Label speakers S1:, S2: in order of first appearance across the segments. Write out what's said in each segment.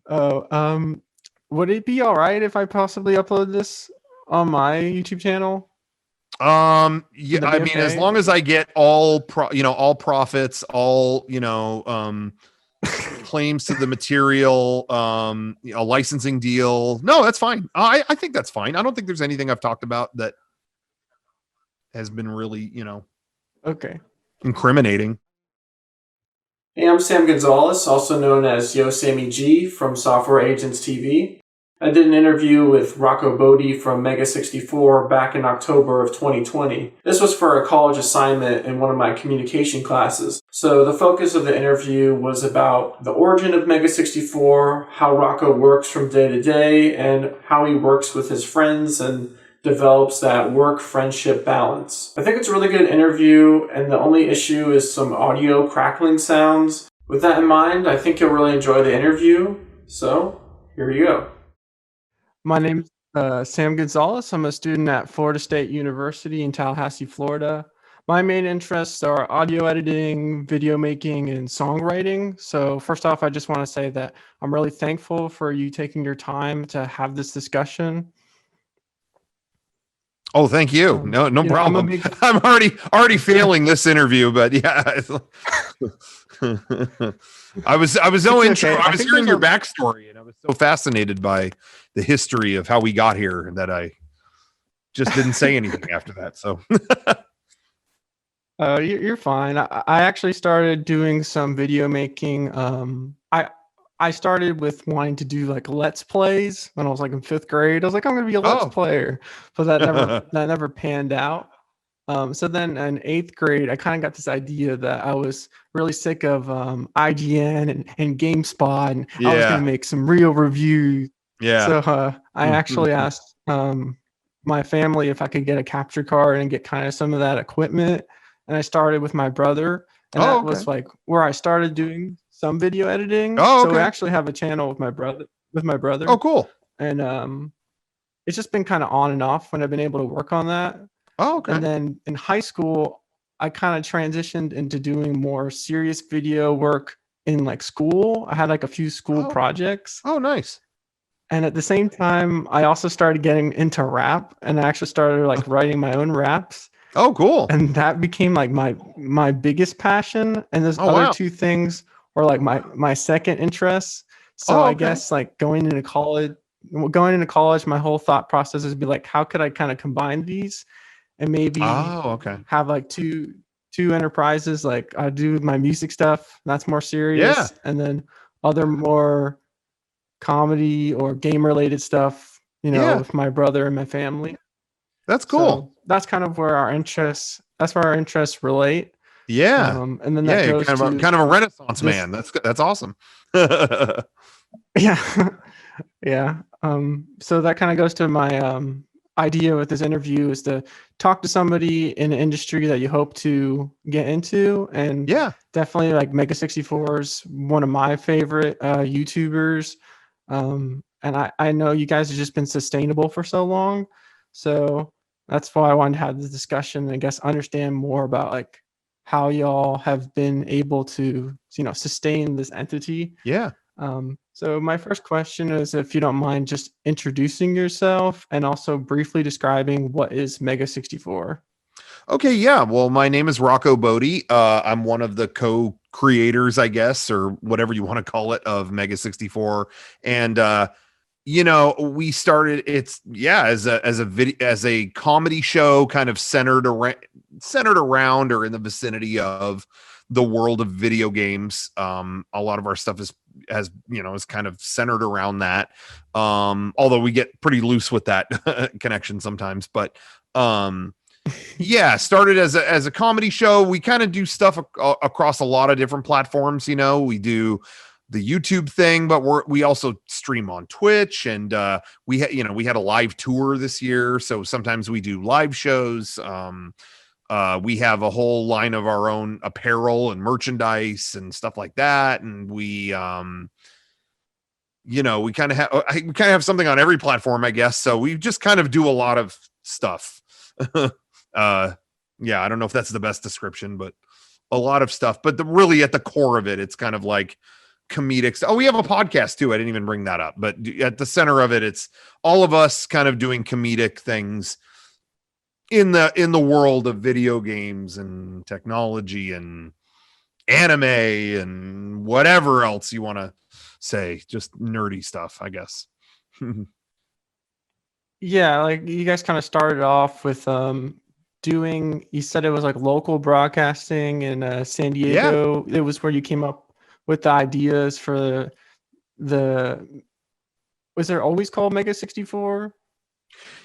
S1: Oh, would it be all right if I possibly upload this on my YouTube channel?
S2: Yeah,
S1: Would that
S2: I
S1: be
S2: mean, as
S1: okay?
S2: long as I get all profits, all, claims to the material, a licensing deal. No, that's fine. I think that's fine. I don't think there's anything I've talked about that has been really,
S1: Okay.
S2: incriminating.
S3: Hey, I'm Sam Gonzalez, also known as YoSammyG from SoftwareAgentsTV. I did an interview with Rocco Botte from Mega64 back in October of 2020. This was for a college assignment in one of my communication classes. So the focus of the interview was about the origin of Mega64, how Rocco works from day to day, and how he works with his friends and develops that work-friendship balance. I think it's a really good interview, and the only issue is some audio crackling sounds. With that in mind, I think you'll really enjoy the interview. So, here you go.
S1: My name's Sam Gonzalez. I'm a student at Florida State University in Tallahassee, Florida. My main interests are audio editing, video making, and songwriting. So first off, I just want to say that I'm really thankful for you taking your time to have this discussion.
S2: Oh, thank you. No problem. I'm already failing this interview, but yeah. I was so
S1: okay.
S2: I was hearing your backstory, and I was so fascinated by the history of how we got here that I just didn't say anything after that. So
S1: you're fine. I actually started doing some video making. I started with wanting to do like Let's Plays when I was like in 5th grade. I was like, I'm gonna be a Let's Player, but that never panned out. So then in 8th grade, I kind of got this idea that I was really sick of IGN and GameSpot, and I was gonna make some real reviews.
S2: Yeah.
S1: So I actually asked my family if I could get a capture card and get kind of some of that equipment, and I started with my brother, and that was like where I started doing some video editing. So I actually have a channel with my brother.
S2: Oh, cool.
S1: And it's just been kind of on and off when I've been able to work on that.
S2: Oh, okay.
S1: And then in high school, I kind of transitioned into doing more serious video work in like school. I had like a few school projects.
S2: Oh, nice.
S1: And at the same time, I also started getting into rap, and I actually started like writing my own raps.
S2: Oh, cool.
S1: And that became like my biggest passion. And those other two things were like my second interests. So I guess like going into college, my whole thought process is be like, how could I kind of combine these and maybe have like two enterprises? Like I do my music stuff, that's more serious, and then other more comedy or game related stuff, with my brother and my family.
S2: That's cool.
S1: So that's kind of where our interests relate.
S2: Yeah.
S1: And then that goes
S2: kind of a renaissance man. That's awesome.
S1: Yeah. Yeah. So that kind of goes to my idea with this interview is to talk to somebody in an industry that you hope to get into. And definitely like Mega64’s one of my favorite YouTubers. And I know you guys have just been sustainable for so long. So that's why I wanted to have this discussion and I guess understand more about like how y'all have been able to, sustain this entity.
S2: Yeah.
S1: So my first question is, if you don't mind just introducing yourself and also briefly describing what is Mega64.
S2: Okay, yeah. Well, my name is Rocco Botte. I'm one of the co-creators, I guess, or whatever you want to call it, of Mega64. And we started as a comedy show, kind of centered around or in the vicinity of the world of video games. A lot of our stuff is kind of centered around that. Although we get pretty loose with that connection sometimes, but started as a comedy show. We kind of do stuff across a lot of different platforms. We do the YouTube thing, but we also stream on Twitch, and we had a live tour this year, so sometimes we do live shows. We have a whole line of our own apparel and merchandise and stuff like that, and we kind of have something on every platform, I guess. So we just kind of do a lot of stuff. I don't know if that's the best description, but a lot of stuff. But really at the core of it, it's kind of like comedic stuff. Oh, we have a podcast too. I didn't even bring that up, but at the center of it, it's all of us kind of doing comedic things in the world of video games and technology and anime and whatever else you want to say, just nerdy stuff, I guess.
S1: Yeah, like you guys kind of started off with doing, you said it was like local broadcasting in San Diego. It was where you came up with the ideas for was there always called Mega 64?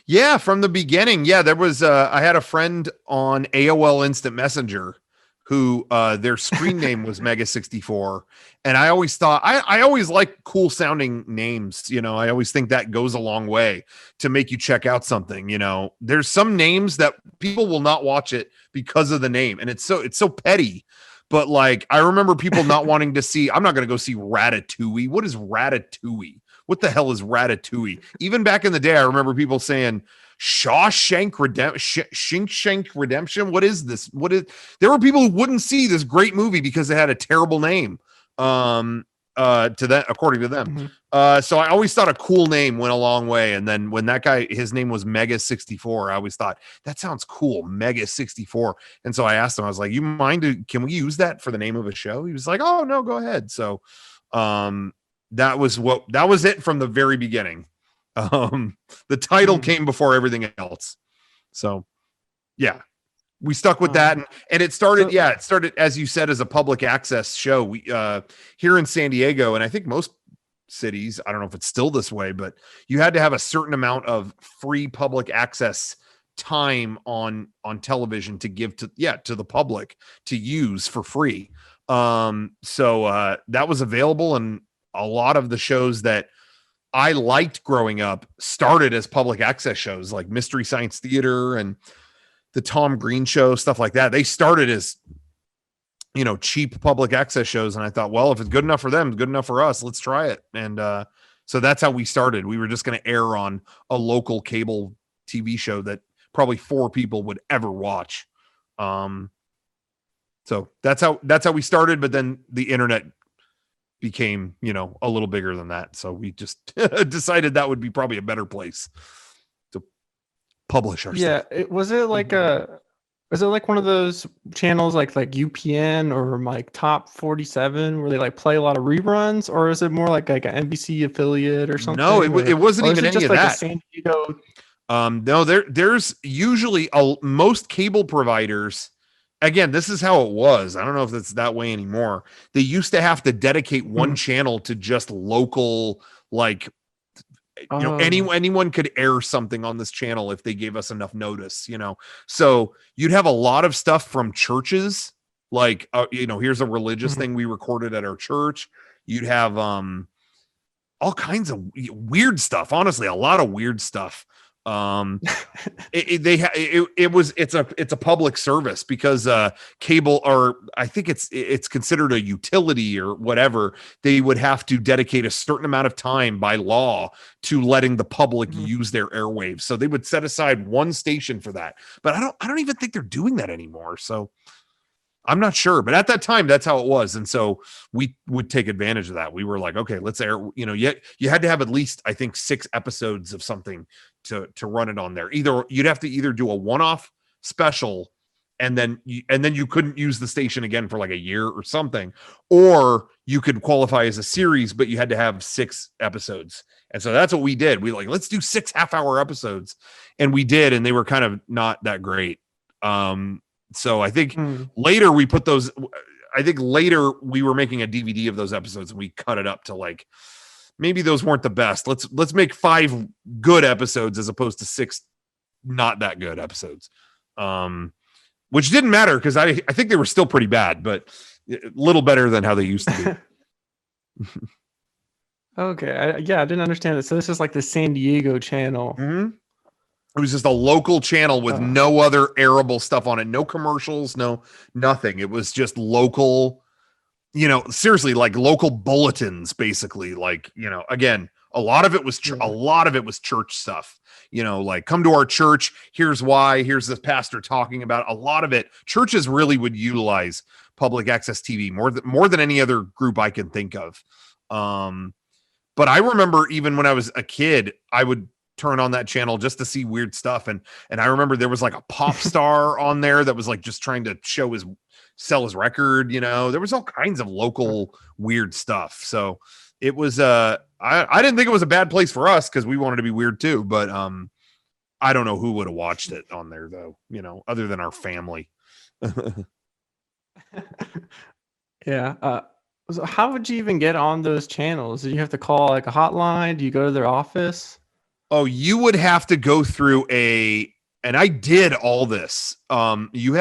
S2: Yeah, from the beginning. Yeah, there was I had a friend on AOL Instant Messenger who their screen name was Mega64. And I always thought I always like cool sounding names. You know, I always think that goes a long way to make you check out something. You know, there's some names that people will not watch it because of the name. And it's so petty. But like, I remember people not wanting to see, I'm not going to go see Ratatouille. What is Ratatouille? What the hell is Ratatouille? Even back in the day, I remember people saying Shawshank Redemption. What is this? There were people who wouldn't see this great movie because it had a terrible name. To that, according to them. So I always thought a cool name went a long way. And then when that guy, his name was Mega64, I always thought that sounds cool, Mega64. And so I asked him, I was like, you mind? Can we use that for the name of a show? He was like, oh no, go ahead. So, that was it from the very beginning. The title came before everything else. So yeah, we stuck with that. And it started, it started, as you said, as a public access show. We, here in San Diego, and I think most cities, I don't know if it's still this way, but you had to have a certain amount of free public access time on television to give to the public to use for free. So that was available, and a lot of the shows that I liked growing up started as public access shows, like Mystery Science Theater and the Tom Green Show, stuff like that. They started as, you know, cheap public access shows. And I thought, well, if it's good enough for them, it's good enough for us. Let's try it. And so that's how we started. We were just going to air on a local cable TV show that probably 4 people would ever watch. So that's how we started. But then the internet became, you know, a little bigger than that. So we just decided that would be probably a better place to publish our stuff.
S1: Was it like one of those channels like UPN or like Top 47 where they like play a lot of reruns, or is it more like an NBC affiliate or something?
S2: No, it wasn't even any of that.
S1: San Diego?
S2: No, there's usually most cable providers. Again, this is how it was. I don't know if it's that way anymore. They used to have to dedicate one channel to just local, like, you know, anyone could air something on this channel if they gave us enough notice, you know. So you'd have a lot of stuff from churches, like, you know, here's a religious thing we recorded at our church. You'd have all kinds of weird stuff. Honestly, a lot of weird stuff. It's a public service because cable, or I think it's considered a utility or whatever. They would have to dedicate a certain amount of time by law to letting the public use their airwaves. So they would set aside one station for that. But I don't even think they're doing that anymore. So I'm not sure, but at that time, that's how it was. And so we would take advantage of that. We were like, okay, let's air, you know, you had to have at least, I think, 6 episodes of something to run it on there. Either you'd have to do a one-off special, and then you couldn't use the station again for like a year or something, or you could qualify as a series, but you had to have 6 episodes. And so that's what we did. We like, let's do 6 half-hour episodes. And we did, and they were kind of not that great. So I think later we put those, I think later we were making a DVD of those episodes and we cut it up to like, maybe those weren't the best. Let's make 5 good episodes as opposed to 6 not that good episodes. Which didn't matter because I think they were still pretty bad, but a little better than how they used to be.
S1: Okay. I didn't understand it. So this is like the San Diego channel.
S2: It was just a local channel with no other airable stuff on it. No commercials, no nothing. It was just local, you know, seriously, like local bulletins, basically. Like, you know, again, a lot of it was church stuff, you know, like come to our church. Here's why, here's the pastor talking about a lot of it. Churches really would utilize public access TV more than any other group I can think of. But I remember even when I was a kid, I would turn on that channel just to see weird stuff. And I remember there was like a pop star on there that was like just trying to sell his record. You know, there was all kinds of local weird stuff. So it was, I didn't think it was a bad place for us because we wanted to be weird too. But I don't know who would have watched it on there though, you know, other than our family.
S1: Yeah. So how would you even get on those channels? Do you have to call like a hotline? Do you go to their office?
S2: Oh, you would have to go through and I did all this. You'd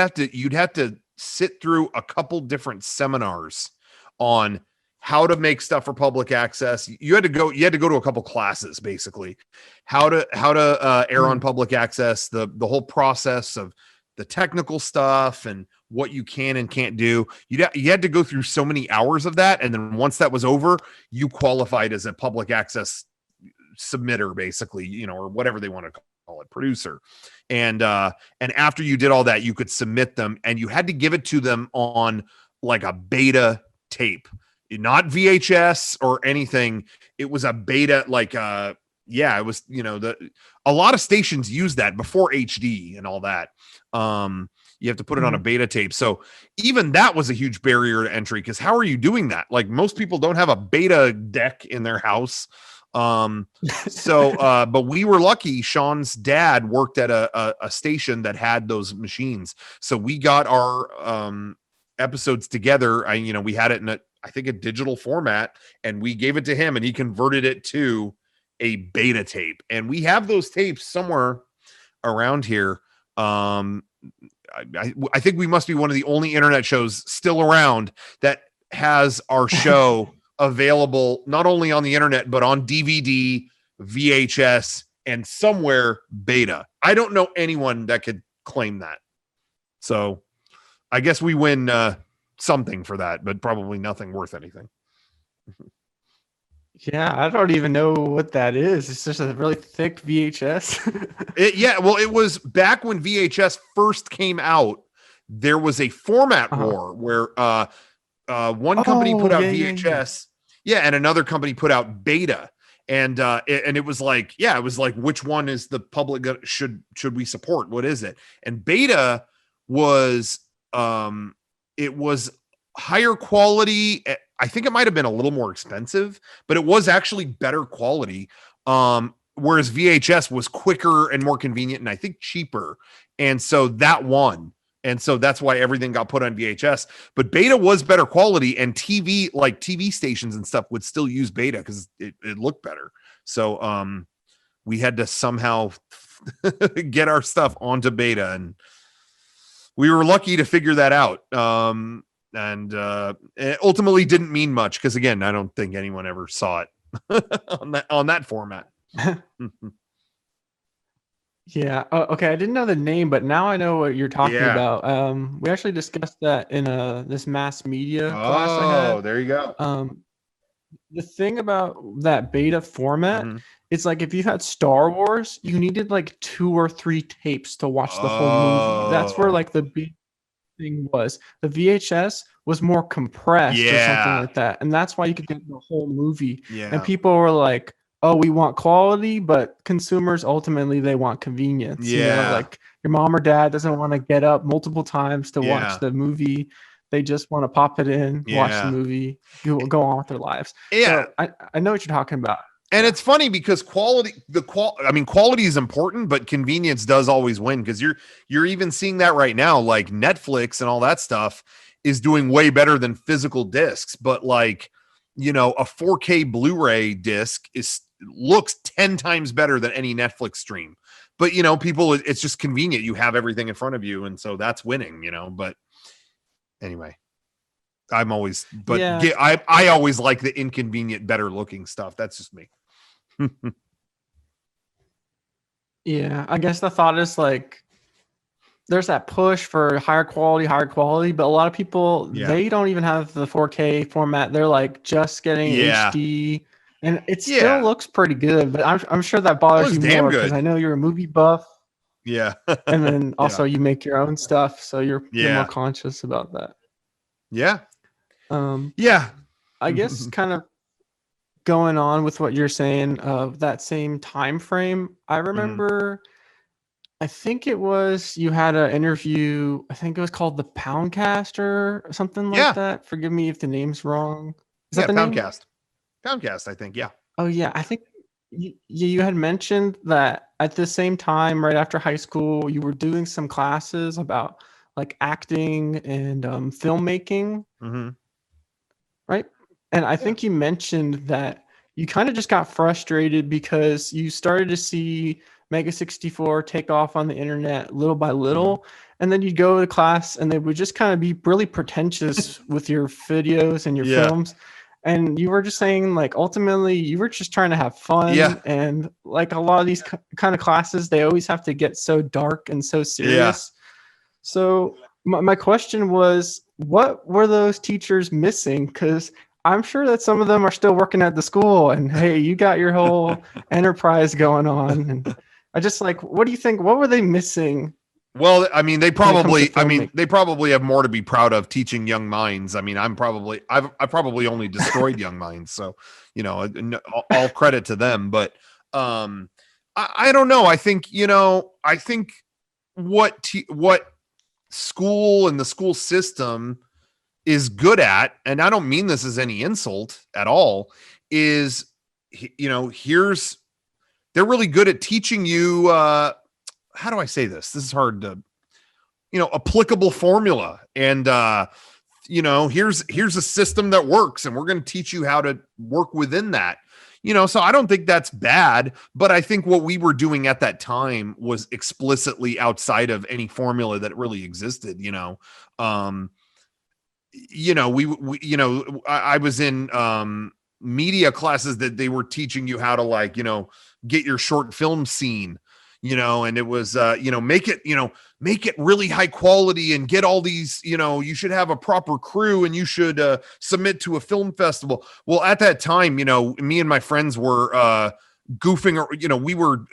S2: have to sit through a couple different seminars on how to make stuff for public access. You had to go to a couple classes, basically, how to air on public access, the whole process of the technical stuff and what you can and can't do. You had to go through so many hours of that. And then once that was over, you qualified as a public access submitter, basically, you know, or whatever they want to call it, producer. And after you did all that, you could submit them and you had to give it to them on like a beta tape, not VHS or anything. It was a beta, like, it was, you know, a lot of stations use that before HD and all that. You have to put it on a beta tape. So even that was a huge barrier to entry, because how are you doing that? Like, most people don't have a beta deck in their house. But we were lucky. Sean's dad worked at a station that had those machines. So we got our episodes together. We had it in I think a digital format, and we gave it to him and he converted it to a beta tape. And we have those tapes somewhere around here. I think we must be one of the only internet shows still around that has our show available not only on the internet, but on DVD, VHS, and somewhere beta. I don't know anyone that could claim that. So I guess we win something for that, but probably nothing worth anything.
S1: Yeah, I don't even know what that is. It's just a really thick VHS.
S2: It was back when VHS first came out. There was a format war where one company put out VHS, and another company put out beta, and it was like, which one is the public should we support? What is it? And beta was it was higher quality. I think it might have been a little more expensive, but it was actually better quality. Whereas VHS was quicker and more convenient and I think cheaper. And so that won. And so that's why everything got put on VHS. But beta was better quality, and TV stations and stuff would still use beta because it looked better. So we had to somehow get our stuff onto beta, and we were lucky to figure that out. And it ultimately didn't mean much because, again, I don't think anyone ever saw it on that format.
S1: Yeah. Okay. I didn't know the name, but now I know what you're talking about. We actually discussed that in this mass media class I had.
S2: Oh, there you go.
S1: The thing about that beta format, it's like if you had Star Wars, you needed like 2 or 3 tapes to watch the whole movie. That's where like the big thing was. The VHS was more compressed or something like that, and that's why you could get the whole movie. And people were like, oh, we want quality, but consumers ultimately they want convenience. You know, like your mom or dad doesn't want to get up multiple times to watch the movie. They just want to pop it in, watch the movie, go on with their lives. So I know what you're talking about.
S2: And it's funny because quality is important, but convenience does always win, because you're even seeing that right now. Like Netflix and all that stuff is doing way better than physical discs, but like, you know, a 4K Blu-ray disc looks 10 times better than any Netflix stream. But, you know, people, it's just convenient. You have everything in front of you. And so that's winning, you know. But anyway, I always like the inconvenient, better looking stuff. That's just me.
S1: Yeah, I guess the thought is like, there's that push for higher quality, but a lot of people, they don't even have the 4K format. They're like just getting HD, and it still looks pretty good, but I'm sure that bothers you more because I know you're a movie buff.
S2: Yeah.
S1: And then also you make your own stuff, so you're more conscious about that.
S2: Yeah.
S1: Um,
S2: Yeah.
S1: I guess kind of going on with what you're saying of that same time frame. I remember, I think it was you had an interview. I think it was called the Poundcast or something like
S2: Yeah.
S1: that. Forgive me if the name's wrong. Is
S2: Yeah.
S1: that the name?
S2: Poundcast, I think. Yeah.
S1: Oh yeah, I think you had mentioned that at the same time, right after high school, you were doing some classes about like acting and filmmaking,
S2: Mm-hmm.
S1: right? And I
S2: Yeah.
S1: think you mentioned that you kind of just got frustrated because you started to see Mega 64 take off on the internet little by little. And then you'd go to class and they would just kind of be really pretentious with your videos and your
S2: Yeah.
S1: films. And you were just saying, like, ultimately, you were just trying to have fun.
S2: Yeah.
S1: And like a lot of these kind of classes, they always have to get so dark and so serious. So my question was, what were those teachers missing? Because I'm sure that some of them are still working at the school and hey, you got your whole enterprise going on. And I just like, what do you think? What were they missing?
S2: Well, I mean, they
S1: when it comes to
S2: probably
S1: filmmaking?
S2: have more to be proud of teaching young minds. I mean, I've probably only destroyed young minds. So, all credit to them, but, I don't know. I think, what school and the school system is good at, and I don't mean this as any insult at all, is, they're really good at teaching you, how do I say this? This is hard to, applicable formula. And, here's a system that works and we're going to teach you how to work within that. So I don't think that's bad, but I think what we were doing at that time was explicitly outside of any formula that really existed. I was in media classes that they were teaching you how to, like, get your short film scene, and it was, make it really high quality and get all these, you should have a proper crew and you should submit to a film festival. Well, at that time, me and my friends were we were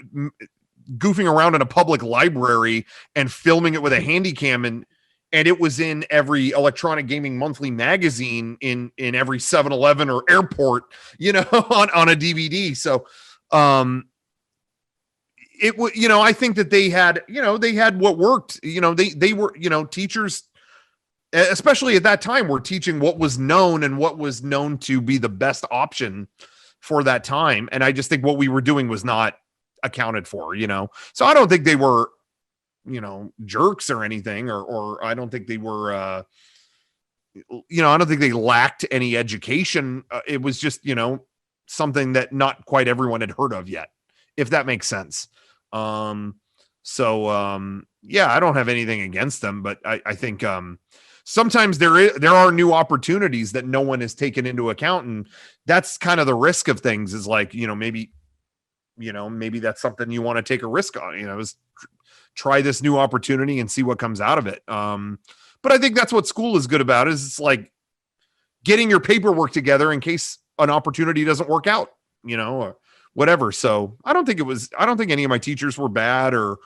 S2: goofing around in a public library and filming it with a handy cam, and it was in every Electronic Gaming Monthly magazine in every 7-Eleven or airport, on a DVD. So, it would, I think that they had what worked. They were, teachers, especially at that time, were teaching what was known and what was known to be the best option for that time. And I just think what we were doing was not accounted for, so I don't think they were, jerks or anything, or I don't think they were, I don't think they lacked any education. It was just, something that not quite everyone had heard of yet, if that makes sense. Yeah, I don't have anything against them, but I think, sometimes there are new opportunities that no one has taken into account. And that's kind of the risk of things, is like, maybe that's something you want to take a risk on, is try this new opportunity and see what comes out of it. But I think that's what school is good about, is it's like getting your paperwork together in case an opportunity doesn't work out, or whatever. So I don't think any of my teachers were bad or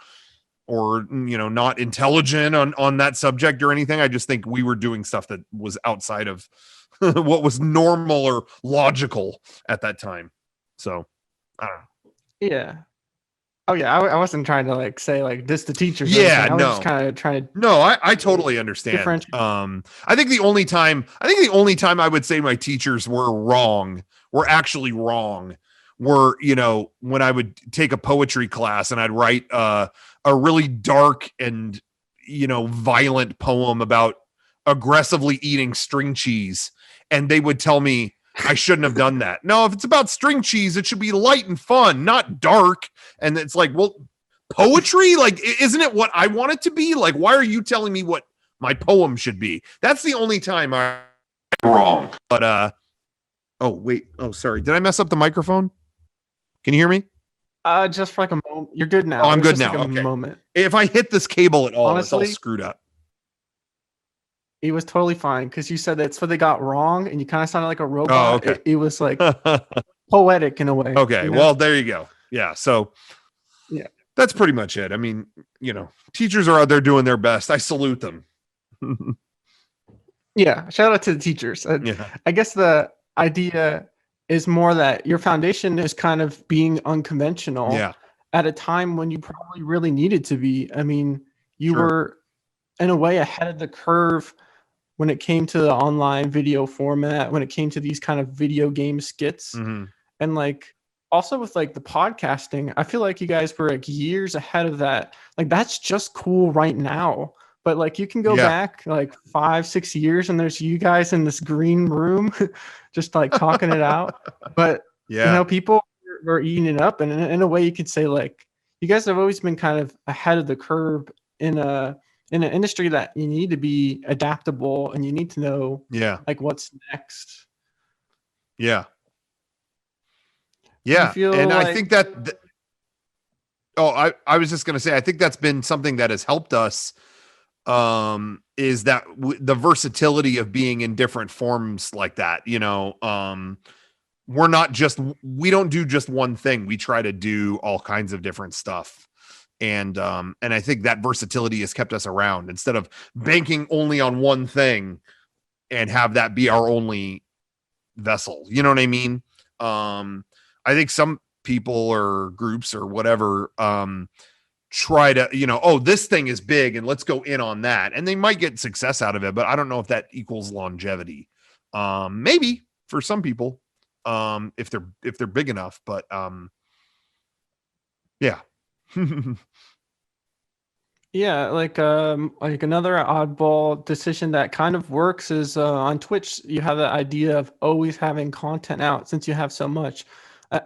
S2: not intelligent on that subject or anything. I just think we were doing stuff that was outside of what was normal or logical at that time. So I don't know.
S1: Yeah. Oh yeah, I wasn't trying to like say like this the teachers.
S2: Yeah,
S1: I was
S2: no.
S1: just kind of trying to.
S2: No, I totally understand.
S1: Differentiate.
S2: I think the only time I would say my teachers were actually wrong, were, when I would take a poetry class and I'd write a really dark and, violent poem about aggressively eating string cheese, and they would tell me I shouldn't have done that. No, if it's about string cheese, it should be light and fun, not dark. And it's like, well, poetry, like, isn't it what I want it to be? Like, why are you telling me what my poem should be? That's the only time I'm wrong. But oh wait, oh sorry, did I mess up the microphone? Can you hear me?
S1: Just for like a moment. You're good now.
S2: Oh, I'm
S1: It was
S2: good
S1: just
S2: now.
S1: like a
S2: Okay.
S1: moment.
S2: If I hit this cable at all,
S1: Honestly,
S2: it's all screwed up.
S1: It was totally fine because you said that's what they got wrong, and you kind of sounded like a robot.
S2: Oh, okay.
S1: It was like poetic in a way.
S2: Okay, well, there you go. Yeah, so
S1: yeah,
S2: that's pretty much it. I mean, teachers are out there doing their best. I salute them.
S1: Yeah, shout out to the teachers.
S2: Yeah.
S1: I guess the idea is more that your foundation is kind of being unconventional
S2: Yeah.
S1: at a time when you probably really needed to be. I mean, you
S2: Sure.
S1: were in a way ahead of the curve when it came to the online video format, when it came to these kind of video game skits.
S2: Mm-hmm.
S1: And like also with like the podcasting, I feel like you guys were like years ahead of that. Like that's just cool right now. But like you can go
S2: Yeah.
S1: back like 5, 6 years and there's you guys in this green room just like talking it out. But
S2: Yeah.
S1: people were eating it up. And in a way you could say like you guys have always been kind of ahead of the curve in an industry that you need to be adaptable and you need to know
S2: Yeah.
S1: like what's next.
S2: Yeah.
S1: Do you
S2: Yeah.
S1: feel
S2: And I
S1: like
S2: think that I was just going to say, I think that's been something that has helped us, is that the versatility of being in different forms like that, we don't do just one thing. We try to do all kinds of different stuff. And I think that versatility has kept us around instead of banking only on one thing and have that be our only vessel. You know what I mean? I think some people or groups or whatever, try to, this thing is big and let's go in on that. And they might get success out of it, but I don't know if that equals longevity. Maybe for some people, if they're big enough, but yeah.
S1: yeah, like another oddball decision that kind of works is on Twitch you have the idea of always having content out since you have so much.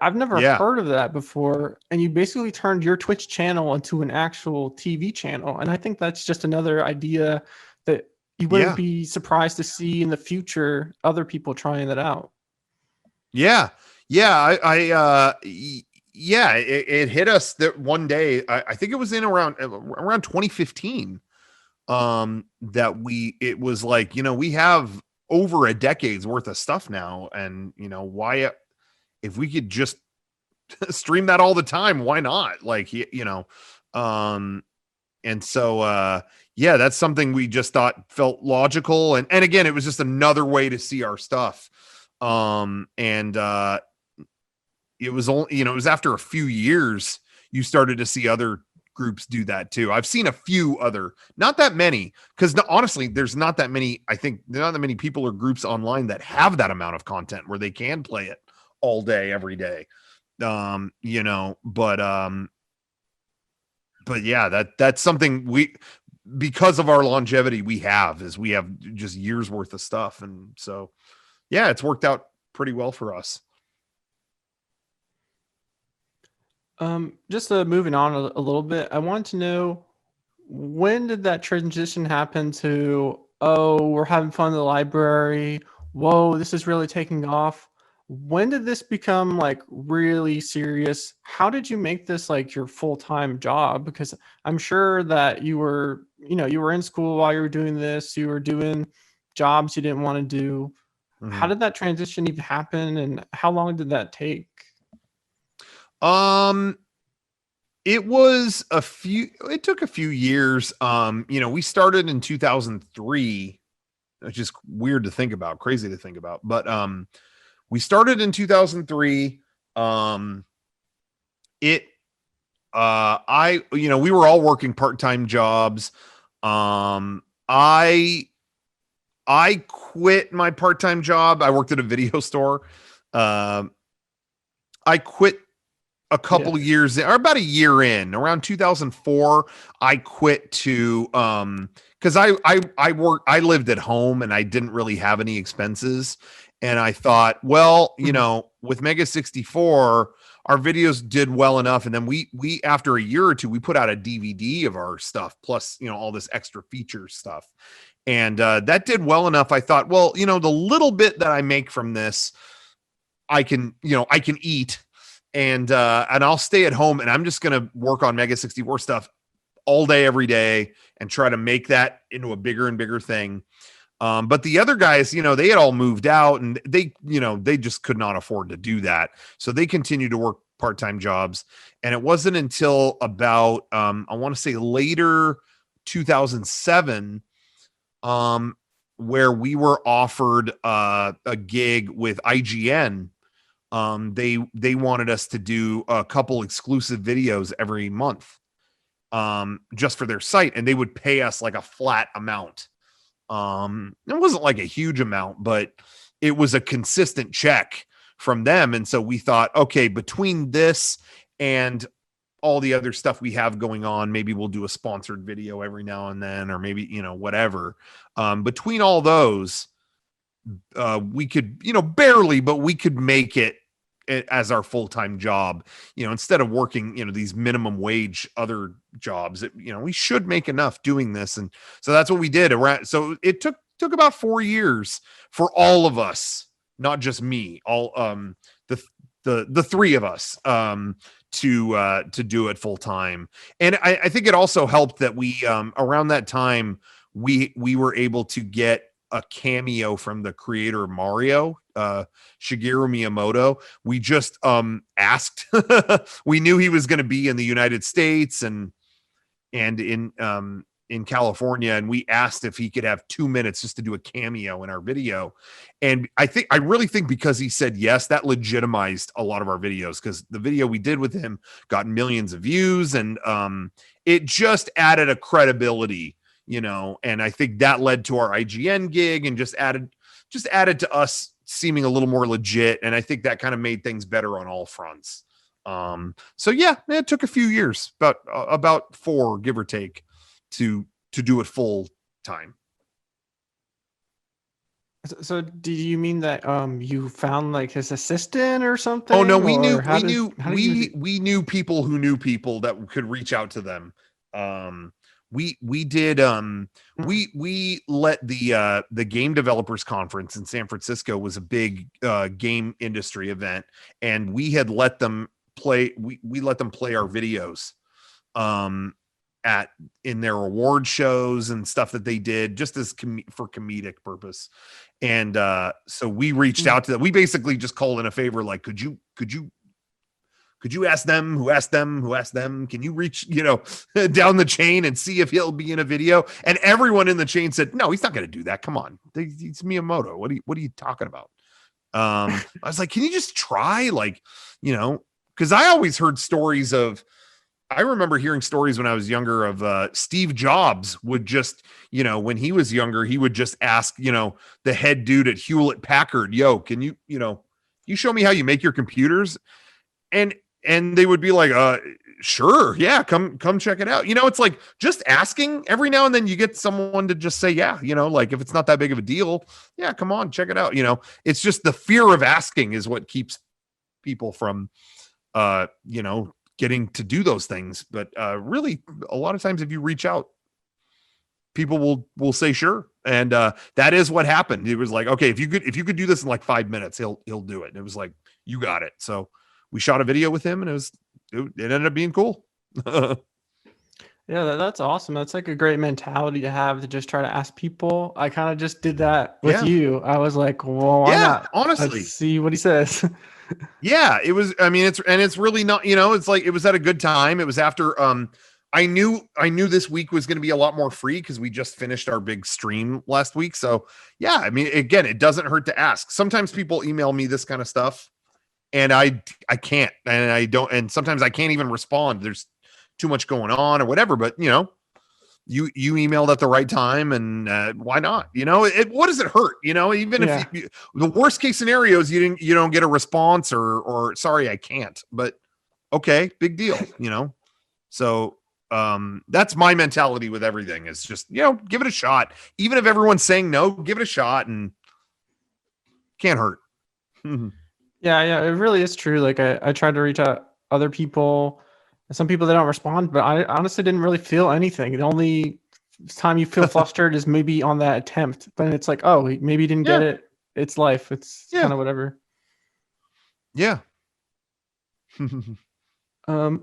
S1: I've never
S2: Yeah.
S1: heard of that before, and you basically turned your Twitch channel into an actual TV channel, and I think that's just another idea that you wouldn't be surprised to see in the future other people trying that out.
S2: Yeah. Yeah. It hit us that one day. I think it was in around 2015. It was like, we have over a decade's worth of stuff now. And, why, if we could just stream that all the time, why not? Like, and so, that's something we just thought felt logical. And again, it was just another way to see our stuff. It was only, it was after a few years you started to see other groups do that too. I've seen a few other, not that many, because honestly, there's not that many. I think there are not that many people or groups online that have that amount of content where they can play it all day, every day. But yeah, that's something because of our longevity, we have just years worth of stuff. And so, yeah, it's worked out pretty well for us.
S1: Just moving on a little bit, I want to know, when did that transition happen to, oh, we're having fun in the library, whoa, this is really taking off? When did this become like really serious? How did you make this like your full-time job? Because I'm sure that you were in school while you were doing this, you were doing jobs you didn't want to do.
S2: Mm-hmm.
S1: How did that transition even happen, and how long did that take?
S2: It took a few years. We started in 2003, which is weird to think about, crazy to think about, but, we started in 2003. We were all working part-time jobs. I quit my part-time job. I worked at a video store. I quit a couple of years, or about a year in, around 2004, I quit to, cause I lived at home and I didn't really have any expenses. And I thought, well, with Mega64, our videos did well enough. And then we, after a year or two, we put out a DVD of our stuff, plus, all this extra feature stuff. And, that did well enough. I thought, well, the little bit that I make from this, I can eat. And I'll stay at home and I'm just going to work on Mega64 stuff all day, every day, and try to make that into a bigger and bigger thing. But the other guys, they had all moved out and they just could not afford to do that. So they continued to work part-time jobs. And it wasn't until about, I want to say later 2007, where we were offered a gig with IGN. They wanted us to do a couple exclusive videos every month, just for their site, and they would pay us like a flat amount. It wasn't like a huge amount, but it was a consistent check from them. And so we thought, okay, between this and all the other stuff we have going on, maybe we'll do a sponsored video every now and then, or maybe, whatever. Between all those, we could, barely, but we could make it as our full-time job, instead of working, these minimum wage other jobs. We should make enough doing this. And so that's what we did. So it took about 4 years for all of us, not just me, all the three of us, to do it full time. And I think it also helped that we around that time we were able to get a cameo from the creator of Mario, Shigeru Miyamoto. We just asked. We knew he was going to be in the United States and in California, and we asked if he could have 2 minutes just to do a cameo in our video. And I really think because he said yes, that legitimized a lot of our videos, because the video we did with him got millions of views, and it just added a credibility, and I think that led to our IGN gig and just added to us seeming a little more legit. And I think that kind of made things better on all fronts. So yeah, it took a few years, about 4, give or take, to do it full time.
S1: So do you mean that you found like his assistant or something?
S2: Oh no, we knew people who knew people that could reach out to them. We let the Game Developers Conference in San Francisco was a big game industry event, and we had let them play. We let them play our videos in their award shows and stuff that they did, just as for comedic purpose. And so we reached out to them. We basically just called in a favor, like, could you ask them who asked them who asked them? Can you reach, down the chain and see if he'll be in a video? And everyone in the chain said, no, he's not going to do that. Come on. It's Miyamoto. What are you talking about? I was like, can you just try? Like, because I always heard stories of, I remember hearing stories when I was younger of Steve Jobs would just, when he was younger, he would just ask, the head dude at Hewlett Packard, yo, can you show me how you make your computers? And they would be like, sure. Yeah. Come check it out. It's like just asking. Every now and then you get someone to just say, yeah, like if it's not that big of a deal, yeah, come on, check it out. It's just the fear of asking is what keeps people from, getting to do those things. But really a lot of times if you reach out, people will say sure. And that is what happened. It was like, okay, if you could do this in like 5 minutes, he'll do it. And it was like, you got it. So we shot a video with him, and it ended up being cool.
S1: Yeah, that's awesome. That's like a great mentality to have, to just try to ask people. I kind of just did that with you. I was like, well, why not?
S2: Honestly,
S1: let's see what he says.
S2: Yeah, it was. I mean, it's really not. It's like it was at a good time. It was after. I knew this week was going to be a lot more free because we just finished our big stream last week. So yeah, I mean, again, it doesn't hurt to ask. Sometimes people email me this kind of stuff, and I can't, and I don't, and sometimes I can't even respond. There's too much going on or whatever. But you emailed at the right time, and why not? What does it hurt? Even if the worst case scenario is you don't get a response or sorry, I can't. But okay, big deal. So that's my mentality with everything. Is just give it a shot. Even if everyone's saying no, give it a shot, and can't hurt.
S1: Yeah, it really is true. Like I tried to reach out other people. Some people that don't respond, but I honestly didn't really feel anything. The only time you feel flustered is maybe on that attempt, but it's like, oh, maybe you didn't get it. It's life. It's kind of whatever.
S2: Yeah.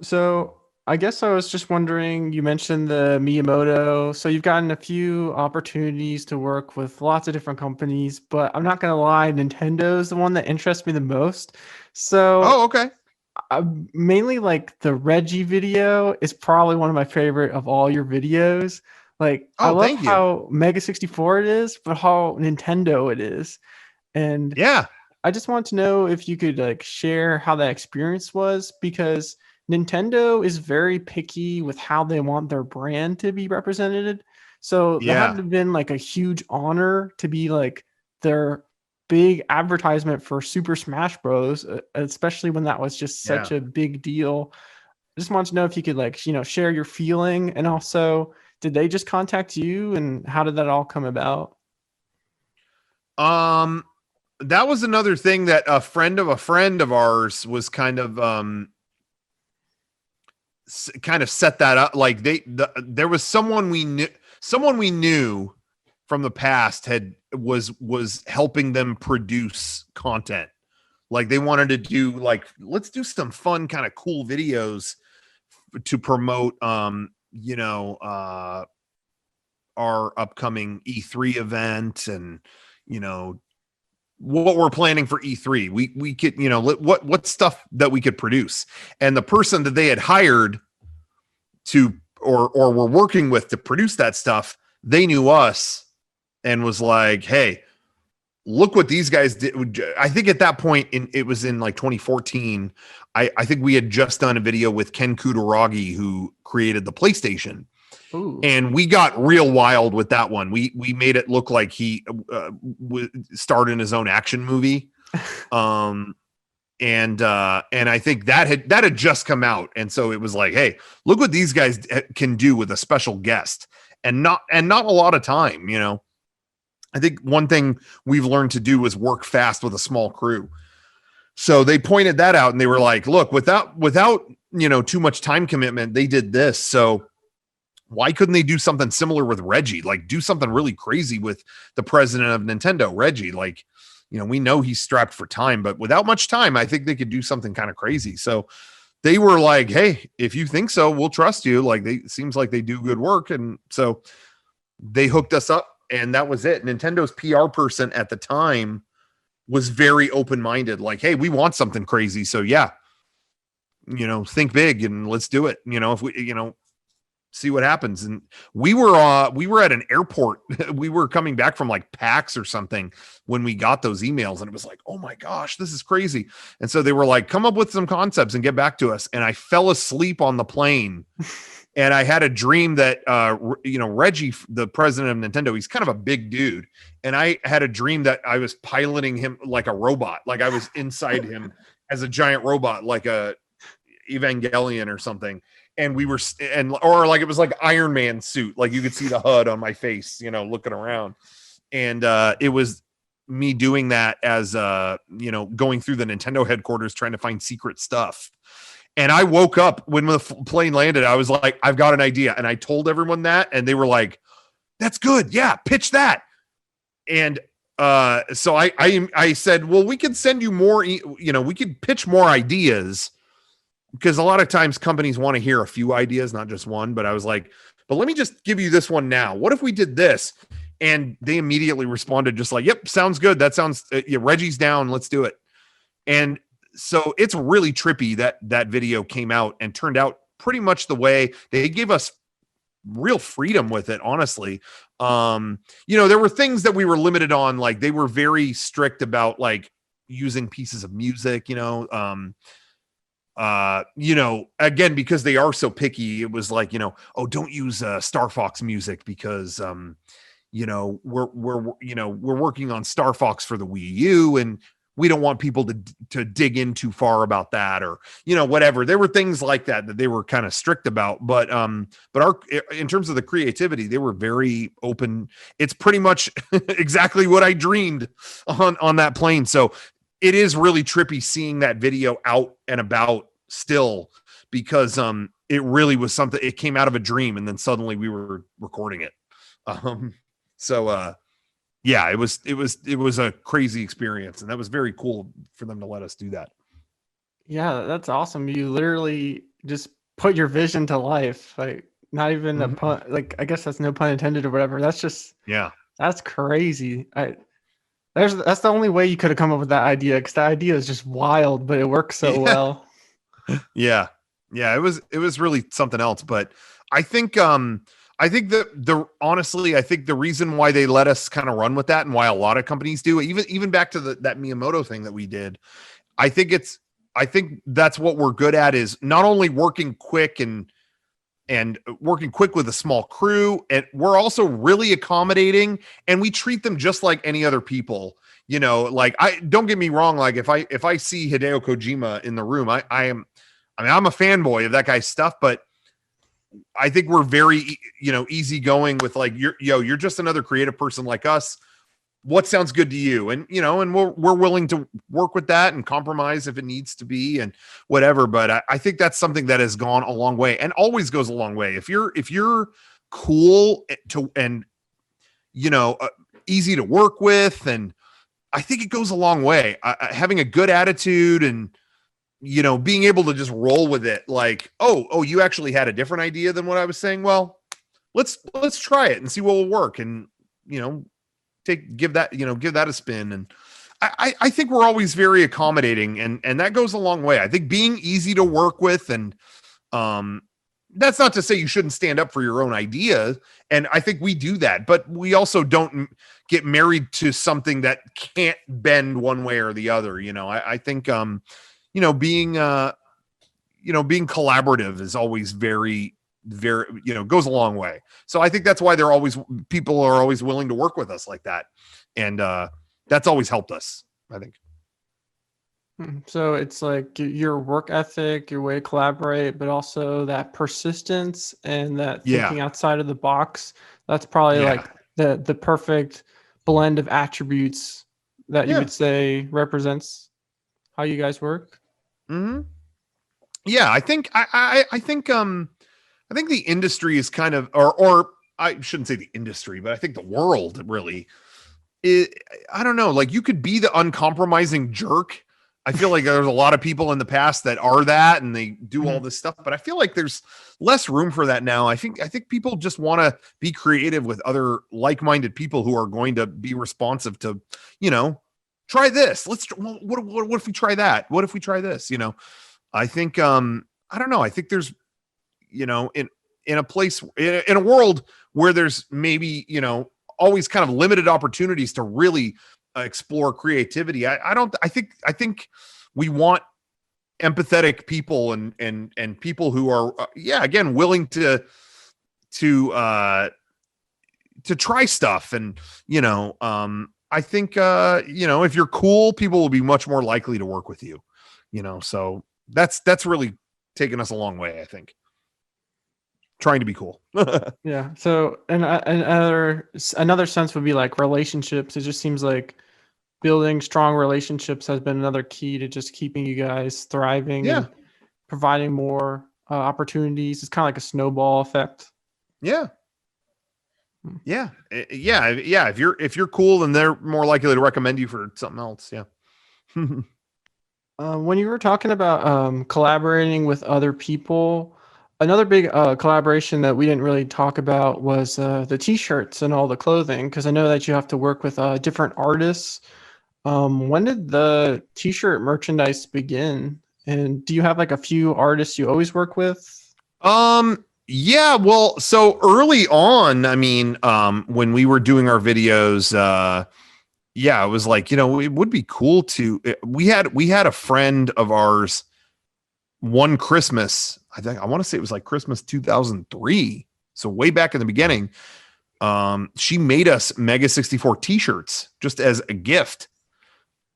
S1: So I guess I was just wondering, you mentioned the Miyamoto. So you've gotten a few opportunities to work with lots of different companies, but I'm not going to lie, Nintendo is the one that interests me the most. So
S2: okay.
S1: Mainly like the Reggie video is probably one of my favorite of all your videos. Like, I
S2: Oh,
S1: love
S2: thank you.
S1: how Mega 64 it is, but how Nintendo it is. And
S2: Yeah.
S1: I just want to know if you could like share how that experience was, because Nintendo is very picky with how they want their brand to be represented. So that had
S2: Yeah.
S1: to have been like a huge honor to be like their big advertisement for Super Smash Bros, especially when that was just such
S2: Yeah.
S1: a big deal. I just want to know if you could like, share your feeling, and also did they just contact you, and how did that all come about?
S2: That was another thing that a friend of ours was kind of set that up. Like there was someone we knew from the past was helping them produce content. Like they wanted to do like, let's do some fun kind of cool videos to promote our upcoming E3 event, and what we're planning for E3. We could, what stuff that we could produce. And the person that they had hired to or were working with to produce that stuff, they knew us and was like, hey, look what these guys did. I think at that point it was in like 2014. I think we had just done a video with Ken Kutaragi, who created the PlayStation.
S1: Ooh.
S2: And we got real wild with that one. We made it look like he starred in his own action movie. And I think that had just come out. And so it was like, hey, look what these guys can do with a special guest, and not a lot of time, I think one thing we've learned to do is work fast with a small crew. So they pointed that out, and they were like, look, without too much time commitment, they did this. So why couldn't they do something similar with Reggie? Like do something really crazy with the president of Nintendo, Reggie. Like, we know he's strapped for time, but without much time, I think they could do something kind of crazy. So they were like, hey, if you think so, we'll trust you. Like seems like they do good work. And so they hooked us up, and that was it. Nintendo's PR person at the time was very open-minded. Like, hey, we want something crazy. So yeah, think big and let's do it. If we, see what happens. And we were at an airport. We were coming back from like PAX or something when we got those emails, and it was like, oh my gosh, this is crazy. And so they were like, come up with some concepts and get back to us. And I fell asleep on the plane. And I had a dream that, Reggie, the president of Nintendo, he's kind of a big dude. And I had a dream that I was piloting him like a robot. Like I was inside him as a giant robot, like a Evangelion or something. And we were, or like it was like Iron Man suit. Like you could see the HUD on my face, looking around. And it was me doing that as, going through the Nintendo headquarters, trying to find secret stuff. And I woke up when the plane landed. I was like, I've got an idea. And I told everyone that, and they were like, that's good. Yeah, pitch that. And so I said, well, we could send you more, we could pitch more ideas, because a lot of times companies want to hear a few ideas, not just one. But I was like, but let me just give you this one now. What if we did this? And they immediately responded just like, yep, sounds good. That sounds, Reggie's down. Let's do it. And so it's really trippy that video came out and turned out pretty much the way they gave us real freedom with it. Honestly. There were things that we were limited on. Like they were very strict about like using pieces of music, again, because they are so picky, it was like, oh, don't use Star Fox music because, we're working on Star Fox for the Wii U, and we don't want people to dig in too far about that, or, whatever. There were things like that they were kind of strict about, but in terms of the creativity, they were very open. It's pretty much exactly what I dreamed on that plane. So it is really trippy seeing that video out and about still, because it really was something. It came out of a dream, and then suddenly we were recording it. Yeah, it was a crazy experience, and that was very cool for them to let us do that.
S1: Yeah, that's awesome. You literally just put your vision to life. Like not even a pun. Like I guess that's no pun intended or whatever. That's just,
S2: yeah,
S1: that's crazy. That's the only way you could have come up with that idea, because the idea is just wild, but it works so well.
S2: Yeah. It was really something else. But I think I think honestly, I think the reason why they let us kind of run with that, and why a lot of companies do, even back to that Miyamoto thing that we did, I think that's what we're good at, is not only working quick and working quick with a small crew, and we're also really accommodating, and we treat them just like any other people. You know, like, I don't get me wrong, like if I see Hideo Kojima in the room, I'm a fanboy of that guy's stuff, but I think we're very, easygoing with, like, you're just another creative person like us. What sounds good to you? And, and we're willing to work with that and compromise if it needs to be and whatever. But I think that's something that has gone a long way and always goes a long way. If you're cool and easy to work with, and I think it goes a long way. Having a good attitude and, being able to just roll with it. Like, oh, you actually had a different idea than what I was saying. Well, let's try it and see what will work. And, give that a spin. And I think we're always very accommodating, and that goes a long way. I think being easy to work with, and that's not to say you shouldn't stand up for your own ideas. And I think we do that, but we also don't get married to something that can't bend one way or the other. I think, being collaborative is always very, very, goes a long way. So I think that's why people are always willing to work with us like that. And that's always helped us, I think.
S1: So it's like your work ethic, your way to collaborate, but also that persistence and that thinking outside of the box. That's probably like the perfect blend of attributes that you would say represents how you guys work.
S2: Mm-hmm. Yeah, I think I think the industry is kind of, or I shouldn't say the industry, but I think the world really is, I don't know, like, you could be the uncompromising jerk. I feel like there's a lot of people in the past that are that, and they do all this stuff, but I feel like there's less room for that now. I think people just want to be creative with other like-minded people who are going to be responsive to, try this. What if we try that? What if we try this? I think, I don't know. I think there's, in a place, in a world where there's maybe, always kind of limited opportunities to really explore creativity. I think we want empathetic people and people who are, again, willing to try stuff. And, I think, if you're cool, people will be much more likely to work with you, so that's really taken us a long way, I think. Trying to be cool.
S1: Yeah. So, and another sense would be like relationships. It just seems like building strong relationships has been another key to just keeping you guys thriving and providing more opportunities. It's kind of like a snowball effect.
S2: Yeah. If you're cool, then they're more likely to recommend you for something else. Yeah.
S1: When you were talking about collaborating with other people, another big collaboration that we didn't really talk about was the T-shirts and all the clothing, because I know that you have to work with different artists. When did the T-shirt merchandise begin? And do you have like a few artists you always work with?
S2: Yeah, well, so early on, I mean, when we were doing our videos, it was like, it would be cool to, we had a friend of ours one Christmas, I want to say it was like Christmas 2003. So way back in the beginning, she made us Mega64 t-shirts just as a gift.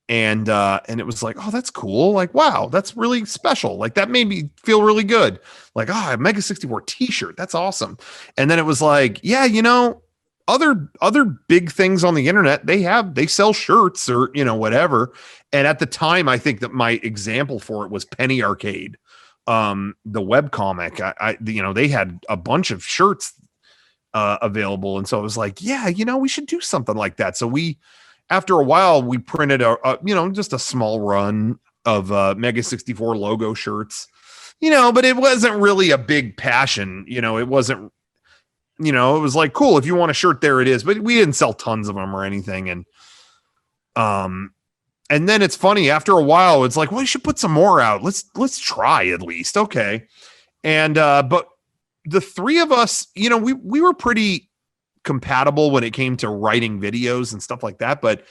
S2: And it was like, oh, that's cool. Like, wow, that's really special. Like, that made me feel really good. Like, oh, a Mega64 t-shirt. That's awesome. And then it was like, yeah, other big things on the internet, they sell shirts or, whatever. And at the time, I think that my example for it was Penny Arcade. The webcomic, they had a bunch of shirts available. And so I was like, yeah, we should do something like that. So after a while, we printed just a small run of Mega64 logo shirts, but it wasn't really a big passion. It wasn't, it was like, cool, if you want a shirt, there it is. But we didn't sell tons of them or anything. And then it's funny, after a while, it's like, well, you should put some more out. Let's try at least. Okay. And, but the three of us, you know, we were pretty compatible when it came to writing videos and stuff like that, but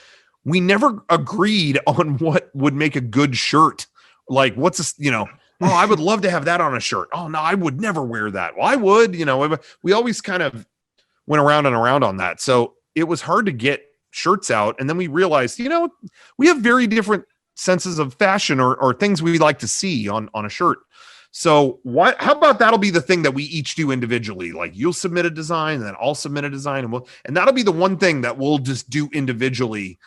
S2: we never agreed on what would make a good shirt. Like, what's this, you know, oh, I would love to have that on a shirt. Oh, no, I would never wear that. Well, I would, you know, we always kind of went around and around on that. So it was hard to get shirts out. And then we realized, you know, we have very different senses of fashion or things we like to see on a shirt. So how about that'll be the thing that we each do individually? Like, you'll submit a design and then I'll submit a design, and that'll be the one thing that we'll just do individually.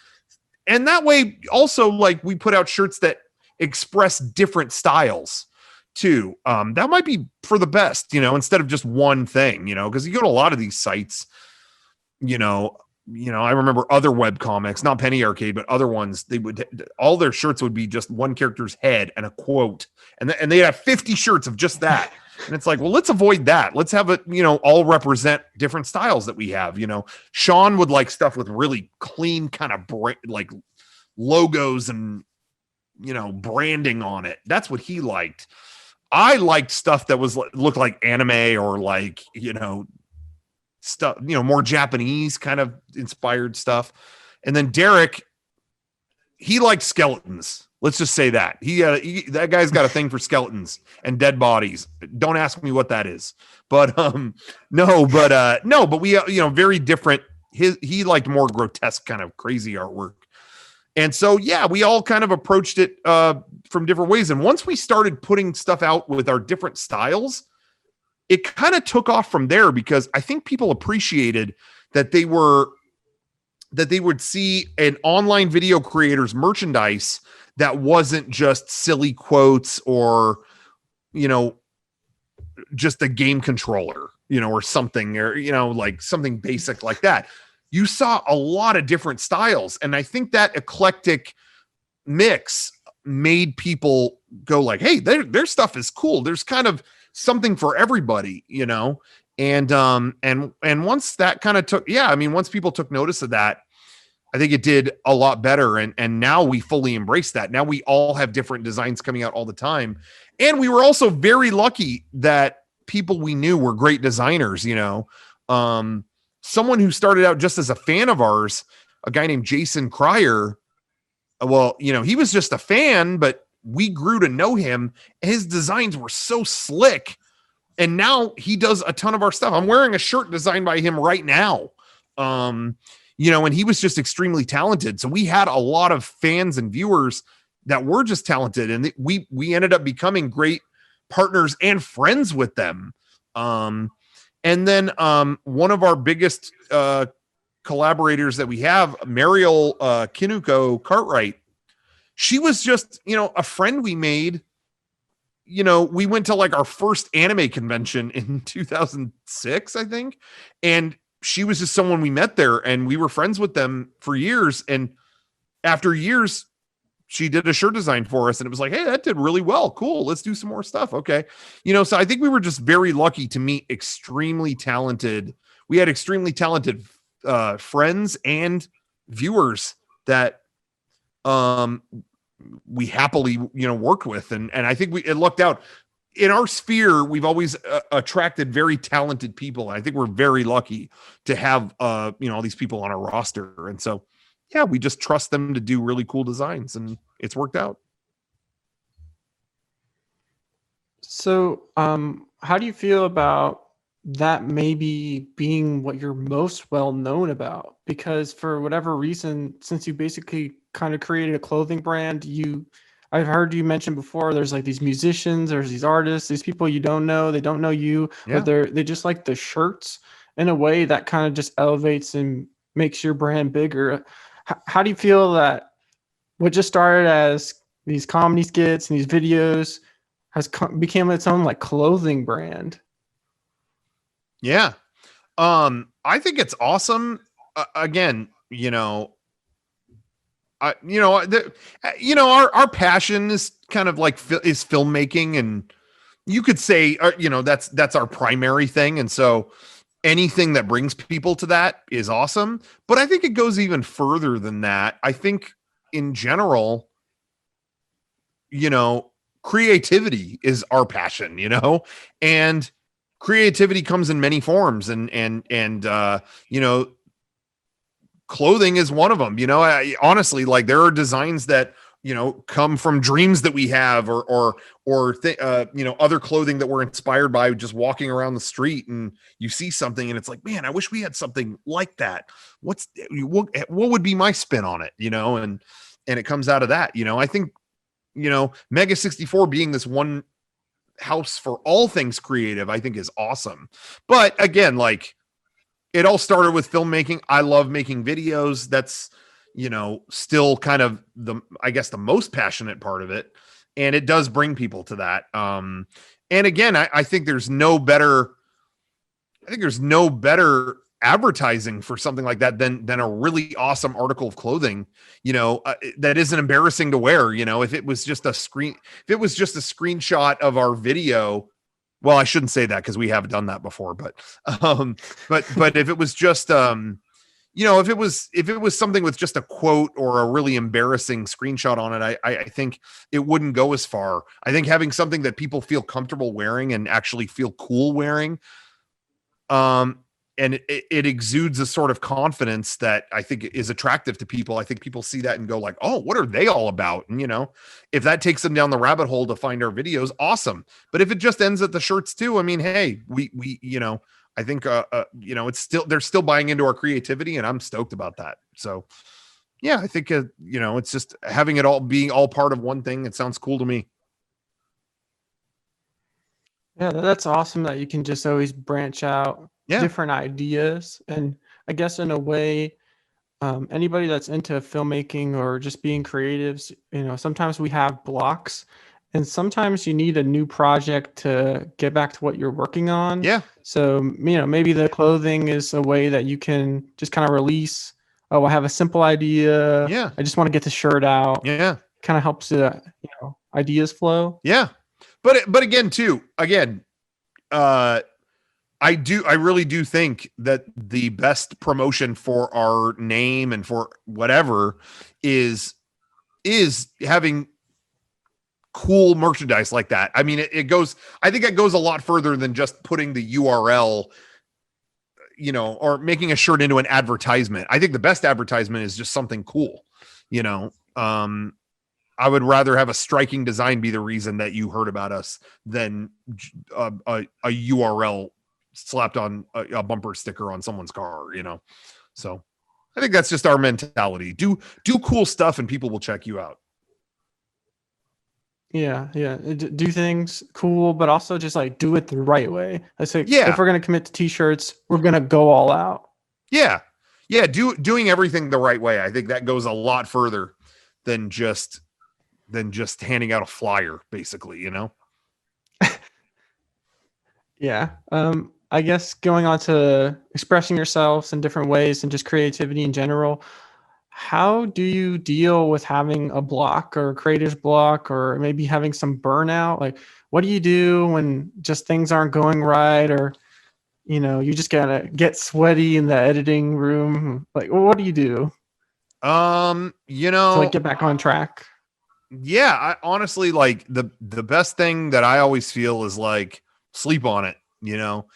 S2: And that way also, like, we put out shirts that express different styles too. That might be for the best, you know, instead of just one thing, you know, because you go to a lot of these sites, you know, I remember other web comics, not Penny Arcade, but other ones, all their shirts would be just one character's head and a quote. And they'd have 50 shirts of just that. And it's like, well, let's avoid that. Let's have it, you know, all represent different styles that we have. You know, Sean would like stuff with really clean kind of like logos and, you know, branding on it. That's what he liked. I liked stuff that looked like anime or like, you know, stuff, you know, more Japanese kind of inspired stuff. And then Derek, he liked skeletons. Let's just say that that guy's got a thing for skeletons and dead bodies. Don't ask me what that is, but but we, you know, very different. He liked more grotesque kind of crazy artwork. And so, yeah, we all kind of approached it from different ways. And once we started putting stuff out with our different styles, it kind of took off from there, because I think people appreciated that they would see an online video creator's merchandise that wasn't just silly quotes or, you know, just a game controller, you know, or something, or, you know, like something basic like that. You saw a lot of different styles. And I think that eclectic mix made people go like, hey, their stuff is cool. There's kind of something for everybody, you know? And once that kind of once people took notice of that, I think it did a lot better. And now we fully embrace that. Now we all have different designs coming out all the time. And we were also very lucky that people we knew were great designers, you know? Someone who started out just as a fan of ours, a guy named Jason Cryer. Well, you know, he was just a fan, but we grew to know him. His designs were so slick. And now he does a ton of our stuff. I'm wearing a shirt designed by him right now. You know, and he was just extremely talented. So we had a lot of fans and viewers that were just talented. And we ended up becoming great partners and friends with them. And then one of our biggest collaborators that we have, Mariel Kinuko Cartwright, she was just, you know, a friend we made. You know, we went to like our first anime convention in 2006, I think. And she was just someone we met there, and we were friends with them for years. And after years, she did a shirt design for us, and it was like, hey, that did really well. Cool. Let's do some more stuff. Okay. You know, so I think we were just very lucky to meet extremely talented. We had extremely talented friends and viewers that we happily, you know, worked with. And I think it lucked out. In our sphere, we've always attracted very talented people. I think we're very lucky to have, you know, all these people on our roster. And so, yeah, we just trust them to do really cool designs, and it's worked out.
S1: So, how do you feel about that maybe being what you're most well known about? Because for whatever reason, since you basically kind of created a clothing brand, I've heard you mention before, there's like these musicians, there's these artists, these people you don't know, they don't know you,
S2: Yeah.
S1: but they just like the shirts in a way that kind of just elevates and makes your brand bigger. How do you feel that what just started as these comedy skits and these videos has become its own like clothing brand?
S2: Yeah. I think it's awesome. Again, you know, our passion is kind of like is filmmaking, and you could say, you know, that's our primary thing. And so anything that brings people to that is awesome. But I think it goes even further than that. I think in general, you know, creativity is our passion, you know, and creativity comes in many forms, and you know, clothing is one of them. You know, honestly, like there are designs that, you know, come from dreams that we have, or you know, other clothing that we're inspired by just walking around the street, and you see something and it's like, man, I wish we had something like that. What would be my spin on it, you know? And it comes out of that, you know. I think, you know, Mega64 being this one house for all things creative, I think is awesome. But again, like, it all started with filmmaking. I love making videos. That's, you know, still kind of I guess the most passionate part of it. And it does bring people to that. And again, I think there's no better advertising for something like that than a really awesome article of clothing, you know, that isn't embarrassing to wear. You know, if it was just a screenshot of our video, well, I shouldn't say that because we have done that before, but if it was just, you know, if it was something with just a quote or a really embarrassing screenshot on it, I think it wouldn't go as far. I think having something that people feel comfortable wearing and actually feel cool wearing, and it exudes a sort of confidence that I think is attractive to people. I think people see that and go like, oh, what are they all about? And, you know, if that takes them down the rabbit hole to find our videos, awesome. But if it just ends at the shirts too, I mean, hey, we you know, I think, you know, they're still buying into our creativity, and I'm stoked about that. So yeah, I think, you know, it's just having it all being all part of one thing. It sounds cool to me.
S1: Yeah, that's awesome that you can just always branch out different ideas. And I guess in a way, anybody that's into filmmaking or just being creatives, you know, sometimes we have blocks, and sometimes you need a new project to get back to what you're working on.
S2: Yeah.
S1: So, you know, maybe the clothing is a way that you can just kind of release, oh, I have a simple idea.
S2: Yeah.
S1: I just want to get the shirt out.
S2: Yeah.
S1: Kind of helps the, you know, ideas flow.
S2: Yeah. But again, I really do think that the best promotion for our name and for whatever is having cool merchandise like that. I mean, I think it goes a lot further than just putting the URL, you know, or making a shirt into an advertisement. I think the best advertisement is just something cool, you know. I would rather have a striking design be the reason that you heard about us than a URL slapped on a bumper sticker on someone's car, you know? So I think that's just our mentality. Do cool stuff and people will check you out.
S1: Yeah. Do things cool, but also just like do it the right way. I say,
S2: yeah,
S1: if we're going to commit to t-shirts, we're going to go all out.
S2: Yeah. Doing everything the right way. I think that goes a lot further than just handing out a flyer, basically, you know?
S1: Yeah. I guess going on to expressing yourselves in different ways and just creativity in general, how do you deal with having a block or a creator's block, or maybe having some burnout? Like, what do you do when just things aren't going right, or, you know, you just gotta get sweaty in the editing room? Like, what do you do?
S2: You know,
S1: to like get back on track?
S2: Yeah, I honestly, like, the best thing that I always feel is like, sleep on it, you know.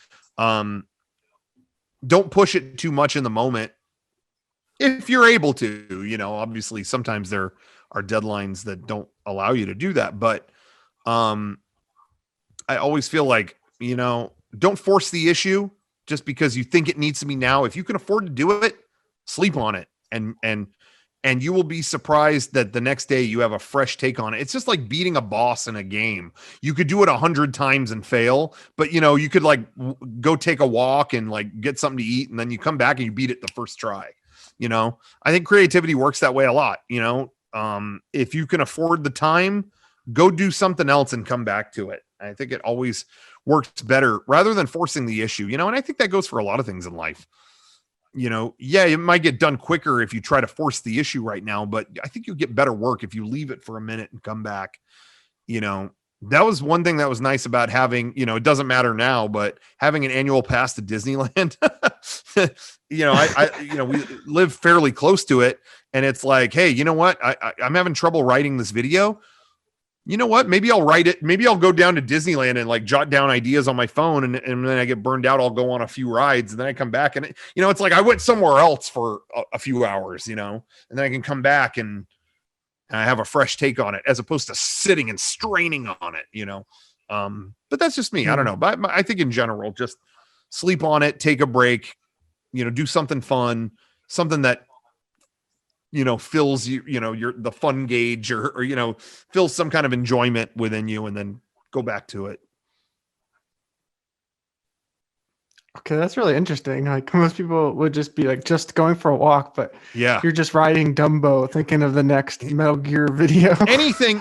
S2: Don't push it too much in the moment if you're able to, you know. Obviously sometimes there are deadlines that don't allow you to do that, but I always feel like, you know, don't force the issue just because you think it needs to be now. If you can afford to do it, sleep on it, and you will be surprised that the next day you have a fresh take on it. It's just like beating a boss in a game. You could do it 100 times and fail, but, you know, you could like go take a walk and like get something to eat, and then you come back and you beat it the first try. You know, I think creativity works that way a lot. You know, if you can afford the time, go do something else and come back to it. I think it always works better rather than forcing the issue, you know, and I think that goes for a lot of things in life. You know, yeah, it might get done quicker if you try to force the issue right now, but I think you'll get better work if you leave it for a minute and come back. You know, that was one thing that was nice about having, you know, it doesn't matter now, but having an annual pass to Disneyland, you know, you know, we live fairly close to it, and it's like, hey, you know what? I'm having trouble writing this video. you know what? Maybe I'll write it. Maybe I'll go down to Disneyland and like jot down ideas on my phone. And then I get burned out. I'll go on a few rides and then I come back and, it's like I went somewhere else for a few hours, and then I can come back and I have a fresh take on it as opposed to sitting and straining on it, but that's just me. I don't know. But I think in general, just sleep on it, take a break, do something fun, something that, fills you, the fun gauge or fills some kind of enjoyment within you, and then go back to it.
S1: Okay, that's really interesting. Like most people would just be like just going for a walk, but
S2: Yeah,
S1: you're just riding Dumbo, thinking of the next Metal Gear video.
S2: anything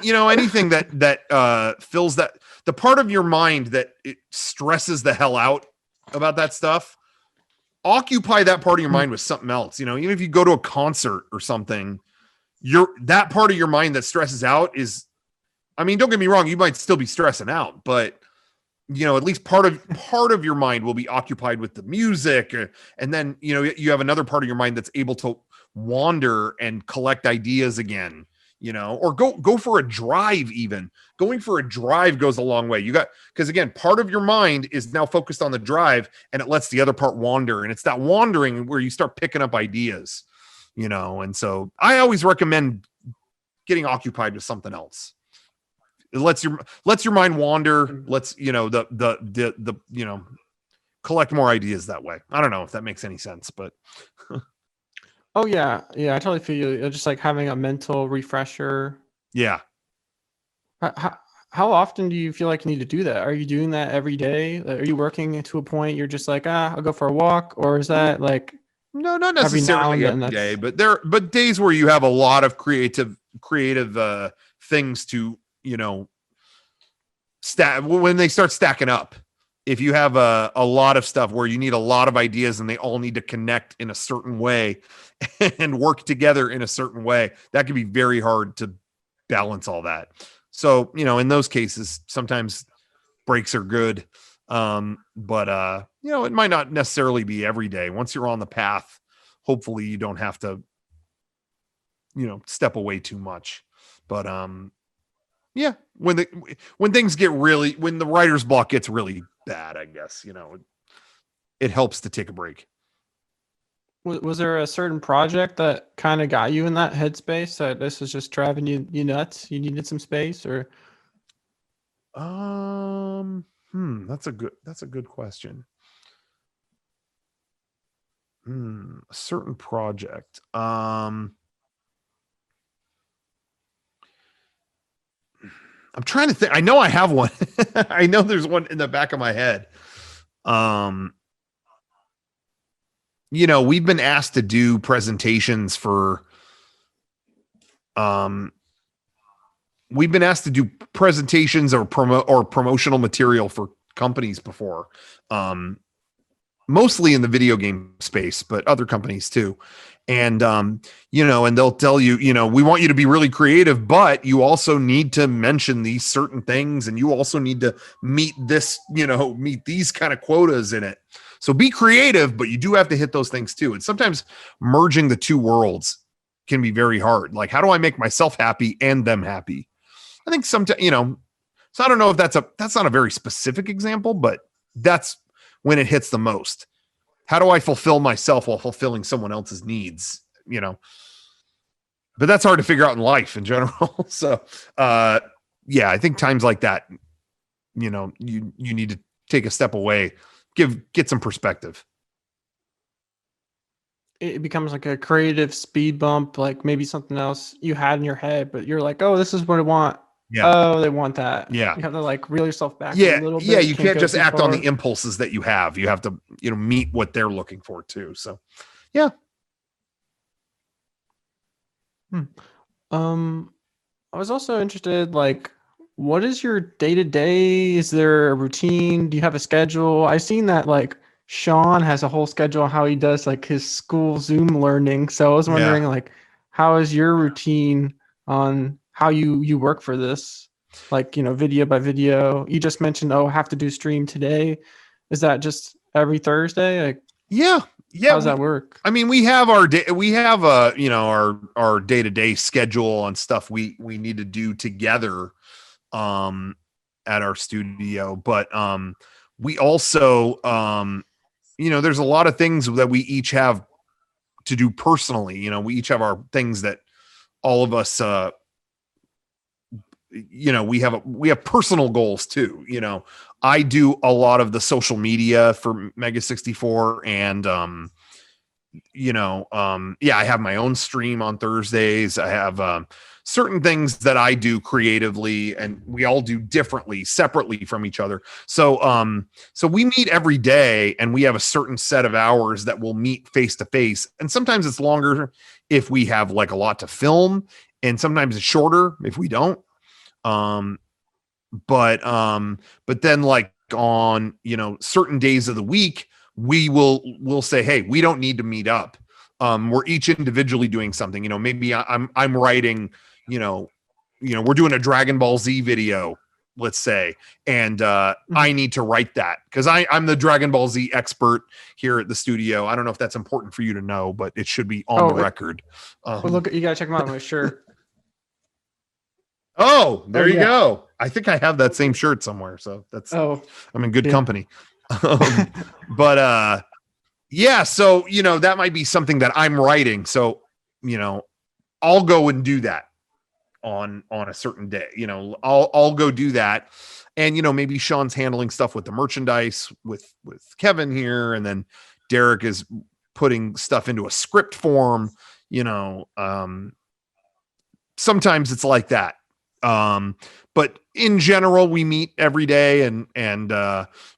S2: that fills that the part of your mind that it stresses the hell out about that stuff. Occupy that part of your mind with something else. Even if you go to a concert or something, that part of your mind that stresses out is, I mean, don't get me wrong, you might still be stressing out, but at least part of your mind will be occupied with the music. And then, you have another part of your mind that's able to wander and collect ideas again, or go for a drive. Even going for a drive goes a long way. Because again, part of your mind is now focused on the drive and it lets the other part wander. And it's that wandering where you start picking up ideas, and so I always recommend getting occupied with something else. It lets your mind wander. Let's, collect more ideas that way. I don't know if that makes any sense, but
S1: Oh yeah, I totally feel you. It's just like having a mental refresher.
S2: yeah.
S1: How often do you feel like you need to do that? Are you doing that every day? Like, are you working to a point you're just like, I'll go for a walk, or is that like
S2: no, not necessarily every day, but days where you have a lot of creative things to when they start stacking up. If you have a lot of stuff where you need a lot of ideas and they all need to connect in a certain way and work together in a certain way, that can be very hard to balance all that. So, in those cases, sometimes breaks are good. But it might not necessarily be every day. Once you're on the path, hopefully you don't have to, step away too much. But, yeah, when the writer's block gets really bad, I guess, it helps to take a break.
S1: Was there a certain project that kind of got you in that headspace that this is just driving you nuts? You needed some space, or?
S2: That's a good question. A certain project. I'm trying to think. I know I have one. I know there's one in the back of my head. We've been asked to do presentations for, we've been asked to do presentations or promotional material for companies before, mostly in the video game space, but other companies too. And, and they'll tell you, we want you to be really creative, but you also need to mention these certain things. And you also need to meet these kind of quotas in it. So be creative, but you do have to hit those things too. And sometimes merging the two worlds can be very hard. Like, how do I make myself happy and them happy? I think sometimes, so I don't know if that's not a very specific example, but that's when it hits the most. How do I fulfill myself while fulfilling someone else's needs? But that's hard to figure out in life in general. So, I think times like that, you need to take a step away, get some perspective.
S1: It becomes like a creative speed bump, like maybe something else you had in your head, but you're like, oh, this is what I want.
S2: Yeah.
S1: Oh, they want that.
S2: Yeah.
S1: You have to like reel yourself back
S2: Yeah.
S1: a little bit.
S2: Yeah. You can't just act on
S1: far.
S2: the impulses that you have. You have to, meet what they're looking for too. So, yeah.
S1: I was also interested, like, what is your day-to-day? Is there a routine? Do you have a schedule? I've seen that like Sean has a whole schedule on how he does like his school Zoom learning. So I was wondering, like, how is your routine on how you work for this? Like, video by video. You just mentioned, I have to do stream today. Is that just every Thursday? Like,
S2: yeah.
S1: How does that work?
S2: I mean, we have our our day-to-day schedule on stuff we need to do together. at our studio. But we also, there's a lot of things that we each have to do personally. We each have our things that all of us, we have personal goals too. I do a lot of the social media for Mega64, and I have my own stream on Thursdays. I have certain things that I do creatively, and we all do differently, separately from each other. So we meet every day, and we have a certain set of hours that we'll meet face to face. And sometimes it's longer if we have like a lot to film, and sometimes it's shorter if we don't. But then like on, certain days of the week, we'll say, hey, we don't need to meet up. We're each individually doing something. Maybe I'm writing, we're doing a Dragon Ball Z video, let's say, and I need to write that because I'm the Dragon Ball Z expert here at the studio. I don't know if that's important for you to know, but it should be on the record.
S1: Well, look, you gotta check them out on my shirt.
S2: Oh, there you go. I think I have that same shirt somewhere. So I'm in good company. But so, that might be something that I'm writing. So, I'll go and do that on a certain day. I'll go do that. And, maybe Sean's handling stuff with the merchandise with Kevin here. And then Derek is putting stuff into a script form, sometimes it's like that. But in general, we meet every day, and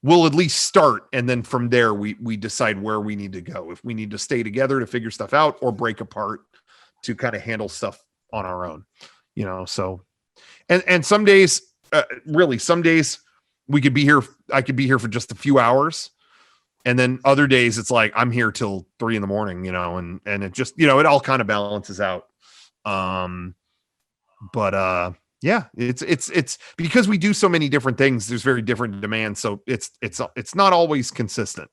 S2: we'll at least start. And then from there, we decide where we need to go. If we need to stay together to figure stuff out, or break apart to kind of handle stuff on our own, so, and some days, some days we could be here. I could be here for just a few hours. And then other days it's like, I'm here till 3 a.m, and it just, it all kind of balances out. Yeah, it's because we do so many different things. There's very different demands, so it's not always consistent.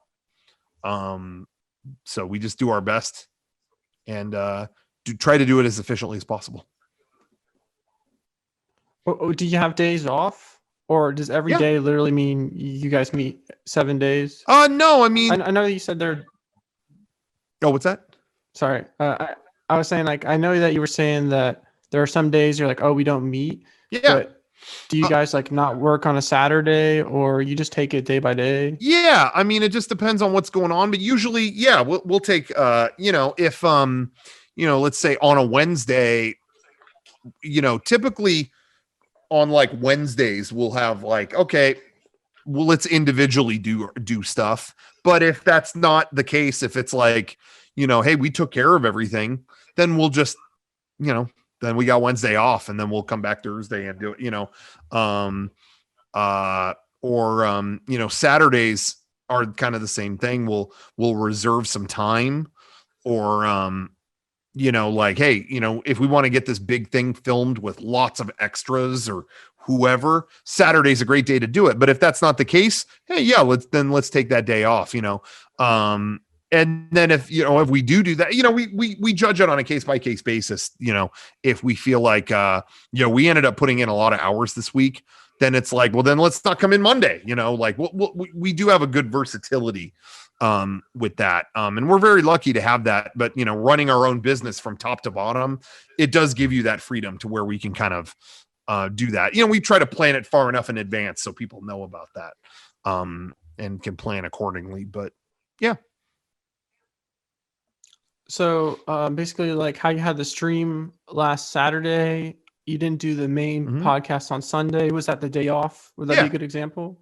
S2: So we just do our best and try to do it as efficiently as possible.
S1: Do you have days off, or does every day literally mean you guys meet 7 days?
S2: No, I mean,
S1: I know you said there.
S2: Oh, what's that?
S1: Sorry, I was saying, like, I know that you were saying that there are some days you're like, oh, we don't meet.
S2: Yeah.
S1: But do you guys like not work on a Saturday, or you just take it day by day?
S2: Yeah. I mean, it just depends on what's going on, but usually, we'll take, if, let's say on a Wednesday, typically on like Wednesdays, we'll have like, okay, well, let's individually do stuff. But if that's not the case, if it's like, hey, we took care of everything, then we'll just, then we got Wednesday off, and then we'll come back Thursday and do it, Saturdays are kind of the same thing. We'll reserve some time, or, like, hey, if we want to get this big thing filmed with lots of extras or whoever, Saturday's a great day to do it. But if that's not the case, hey, let's take that day off, and then if we do that, we judge it on a case by case basis. If we feel like, we ended up putting in a lot of hours this week, then it's like, well, then let's not come in Monday, like we do have a good versatility, with that. And we're very lucky to have that, but running our own business from top to bottom, it does give you that freedom to where we can kind of, do that. We try to plan it far enough in advance so people know about that, and can plan accordingly, but yeah.
S1: So basically, like how you had the stream last Saturday, you didn't do the main podcast on Sunday. Was that the day off? Would that be a good example?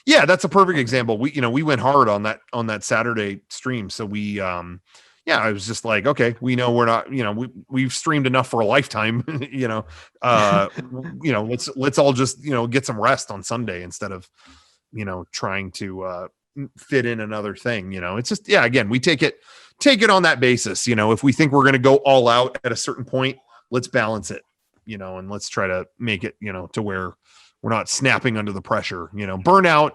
S2: Yeah, that's a perfect example. We went hard on that Saturday stream. So we, I was just like, okay, we know we're not, we've streamed enough for a lifetime, let's all just, get some rest on Sunday instead of, trying to fit in another thing. It's just, again, we take it on that basis. If we think we're going to go all out at a certain point, let's balance it, and let's try to make it, to where we're not snapping under the pressure. Burnout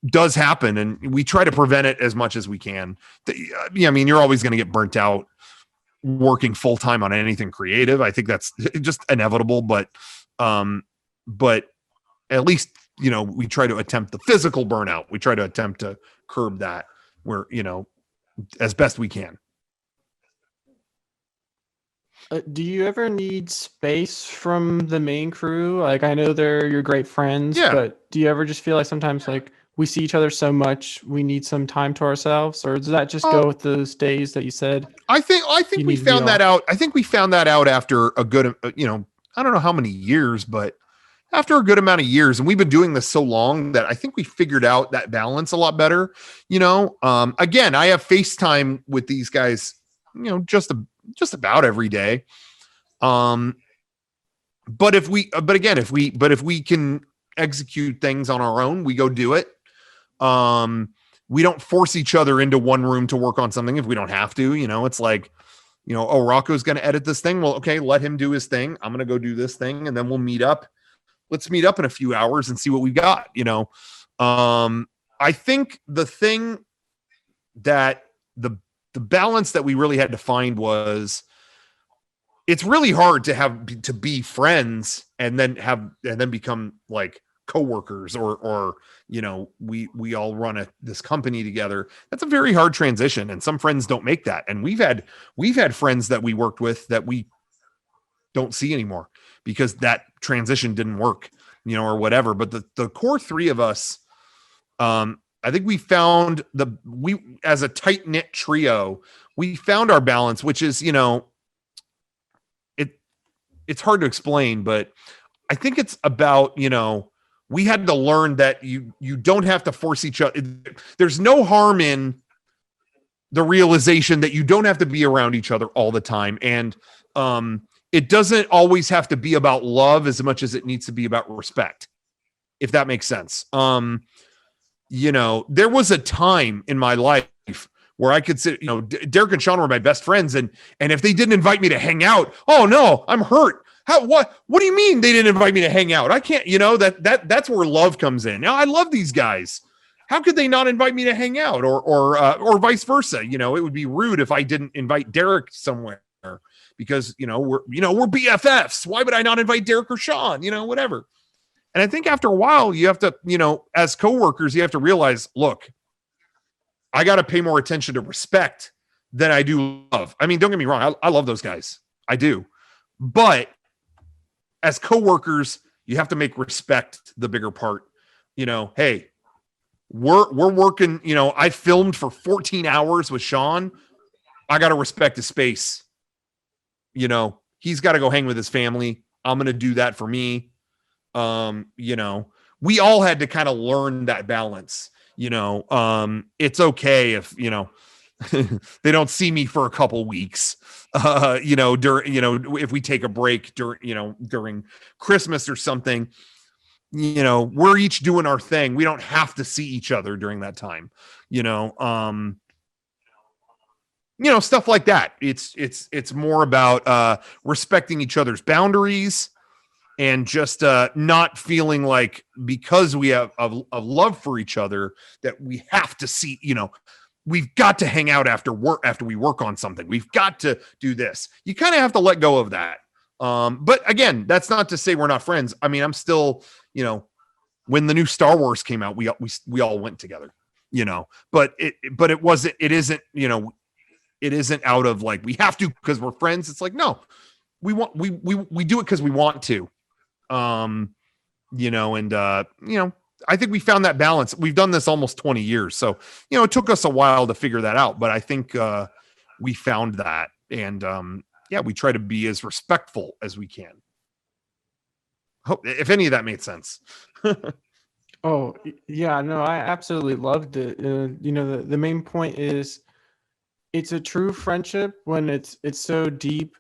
S2: does happen, and we try to prevent it as much as we can. I mean, you're always going to get burnt out working full time on anything creative. I think that's just inevitable, but but at least, we try to attempt the physical burnout. We try to attempt to curb that where, as best we can.
S1: Do you ever need space from the main crew? Like, I know they're your great friends,
S2: Yeah.
S1: but do you ever just feel like sometimes like we see each other so much, we need some time to ourselves, or does that just go with those days that you said?
S2: I think
S1: you
S2: we
S1: need to be
S2: found that
S1: off?
S2: out. I think we found that out after a good, I don't know how many years, but after a good amount of years, and we've been doing this so long that I think we figured out that balance a lot better. Again, I have FaceTime with these guys, just about every day. But if we can execute things on our own, we go do it. We don't force each other into one room to work on something if we don't have to. It's like, oh, Rocco's going to edit this thing. Well, okay, let him do his thing. I'm going to go do this thing, and then we'll meet up. Let's meet up in a few hours and see what we've got. I think the thing that the balance that we really had to find was, it's really hard to be friends and then become like coworkers or we all run this company together. That's a very hard transition, and some friends don't make that. And we've had friends that we worked with that we don't see anymore because that transition didn't work, or whatever. But the core three of us, I think we found as a tight knit trio, we found our balance, which is, it's hard to explain, but I think it's about, we had to learn that you don't have to force each other. There's no harm in the realization that you don't have to be around each other all the time. And it doesn't always have to be about love as much as it needs to be about respect, if that makes sense. There was a time in my life where I could sit, Derek and Sean were my best friends. And if they didn't invite me to hang out, oh no, I'm hurt. What do you mean they didn't invite me to hang out? I can't, that's where love comes in. Now I love these guys. How could they not invite me to hang out or vice versa? It would be rude if I didn't invite Derek somewhere because, we're BFFs. Why would I not invite Derek or Sean? Whatever. And I think after a while you have to, as coworkers, you have to realize, look, I got to pay more attention to respect than I do love. I mean, don't get me wrong. I love those guys. I do. But as coworkers, you have to make respect the bigger part. Hey, we're working, I filmed for 14 hours with Sean. I got to respect his space. He's got to go hang with his family. I'm going to do that for me. We all had to kind of learn that balance. It's okay if, they don't see me for a couple weeks, if we take a break during Christmas or something, we're each doing our thing. We don't have to see each other during that time, stuff like that. It's more about, respecting each other's boundaries and just, not feeling like because we have a love for each other that we have to see, we've got to hang out after we work on something. We've got to do this. You kind of have to let go of that. But again, that's not to say we're not friends. I mean, I'm still, when the new Star Wars came out, we all went together, but it isn't out of like, we have to, because we're friends. It's like, no, we do it because we want to, I think we found that balance. We've done this almost 20 years. So, it took us a while to figure that out, but I think, we found that. And, we try to be as respectful as we can. Hope if any of that made sense.
S1: Oh, yeah, no, I absolutely loved it. The main point is it's a true friendship when it's so deep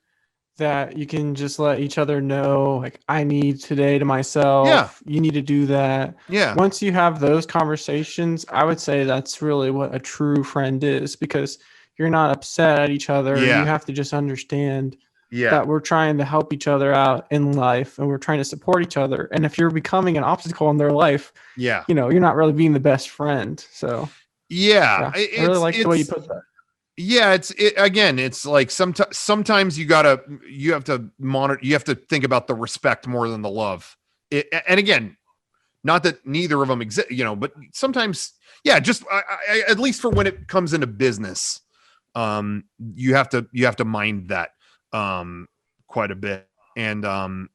S1: that you can just let each other know, like, I need today to myself.
S2: Yeah.
S1: You need to do that.
S2: Yeah.
S1: Once you have those conversations, I would say that's really what a true friend is, because you're not upset at each other.
S2: Yeah.
S1: You have to just understand
S2: Yeah.
S1: that we're trying to help each other out in life and we're trying to support each other. And if you're becoming an obstacle in their life,
S2: Yeah.
S1: you're not really being the best friend. So
S2: yeah,
S1: I really like the way you put that.
S2: Yeah, it's like sometimes you have to monitor, you have to think about the respect more than the love, and again, not that neither of them exist, but sometimes, yeah, just at least for when it comes into business, you have to mind that quite a bit, and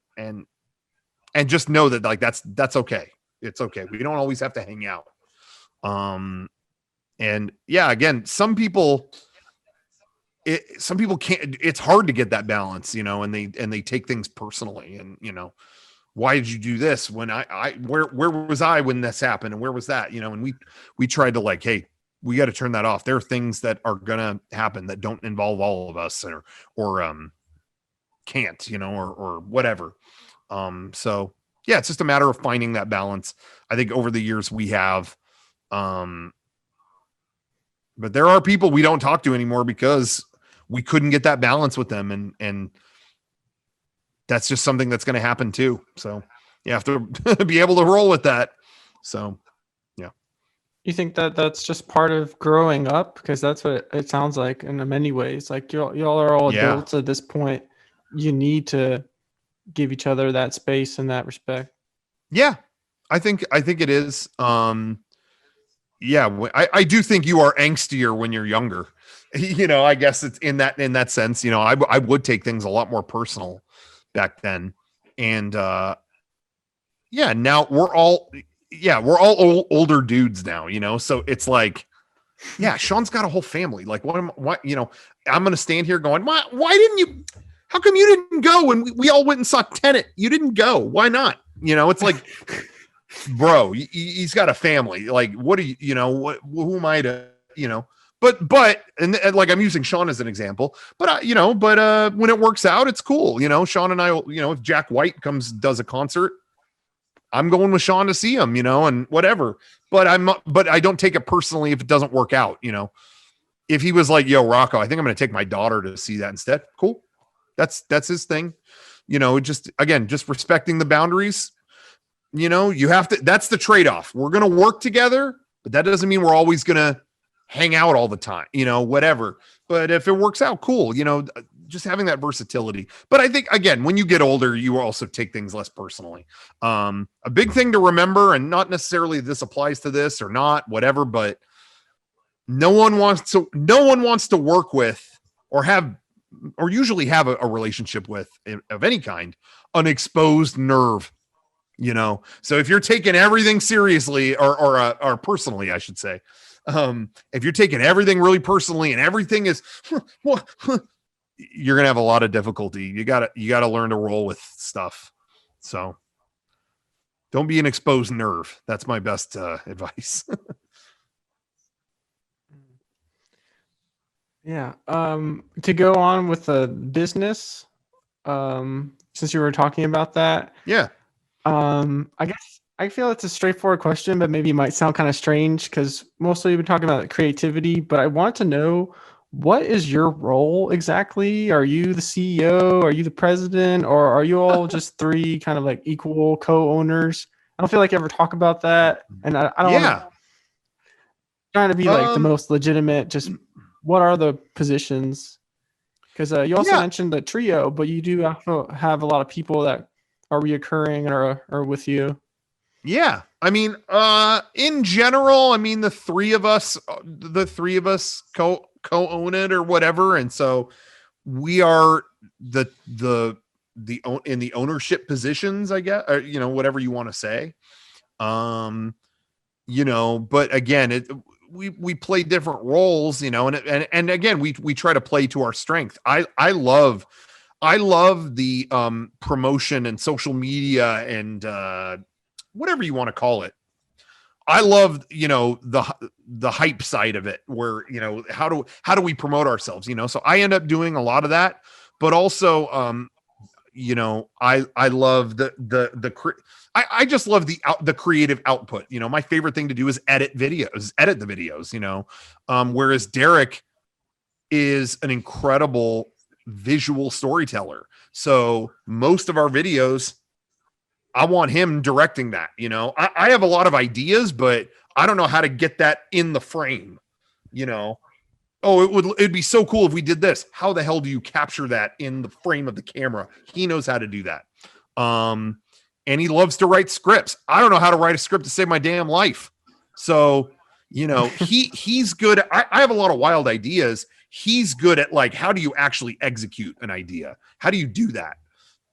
S2: just know that like that's okay. It's okay. We don't always have to hang out. And yeah, again, some people can't. It's hard to get that balance, and they take things personally, and why did you do this when where was I when this happened, and where was that, and we tried to like, hey, we got to turn that off. There are things that are gonna happen that don't involve all of us, or can't, or whatever. So yeah, it's just a matter of finding that balance. I think over the years we have, but there are people we don't talk to anymore because we couldn't get that balance with them, and that's just something that's going to happen too. So you have to be able to roll with that. So yeah.
S1: You think that that's just part of growing up? Because that's what it sounds like in many ways. Like y'all are all adults at this point. You need to give each other that space in that respect.
S2: Yeah, I think it is. Yeah, I do think you are angstier when you're younger. I guess it's in that sense. I would take things a lot more personal back then, and yeah, now we're all older dudes now. So it's like, yeah, Sean's got a whole family. Like, I'm gonna stand here going, why didn't you? How come you didn't go when we all went and saw Tenet? You didn't go. Why not? It's like, bro, he's got a family. Like, what are you, who am I to, but like, I'm using Sean as an example, but when it works out, it's cool. Sean and I, if Jack White does a concert, I'm going with Sean to see him, and whatever, but I don't take it personally if it doesn't work out. If he was like, yo, Rocco, I think I'm going to take my daughter to see that instead. Cool. That's his thing. Just respecting the boundaries. You have to, that's the trade-off. We're going to work together, but that doesn't mean we're always going to hang out all the time, whatever. But if it works out, cool, just having that versatility. But I think, again, when you get older, you also take things less personally. A big thing to remember, and not necessarily this applies to this or not, whatever, but no one wants to work with or usually have a relationship with, of any kind, an exposed nerve. So if you're taking everything seriously or personally, I should say, if you're taking everything really personally and everything is, you're going to have a lot of difficulty. You got to learn to roll with stuff. So don't be an exposed nerve. That's my best advice.
S1: Yeah. To go on with the business, since you were talking about that.
S2: Yeah.
S1: I guess I feel it's a straightforward question, but maybe it might sound kind of strange because mostly we've been talking about creativity, but I want to know, what is your role exactly? Are you the CEO? Are you the president? Or are you all just three kind of like equal co-owners? I don't feel like you ever talk about that. And I don't want trying to be like the most legitimate, just what are the positions? Because you also mentioned the trio, but you do have a lot of people that are reoccurring or are with you.
S2: Yeah. I mean, in general, the three of us co-own it or whatever. And so we are the in the ownership positions, I guess, or, whatever you want to say. But again, we play different roles, and again, we try to play to our strength. I love the promotion and social media and whatever you want to call it. I love, the hype side of it, where, how do we promote ourselves, so I end up doing a lot of that, but also, I love I just love the creative output. My favorite thing to do is edit the videos, whereas Derek is an incredible visual storyteller. So most of our videos, I want him directing that. I have a lot of ideas, but I don't know how to get that in the frame. It'd be so cool if we did this. How the hell do you capture that in the frame of the camera? He knows how to do that. and he loves to write scripts. I don't know how to write a script to save my damn life. So, you know, he's good. I have a lot of wild ideas. He's good at like, how do you actually execute an idea? How do you do that?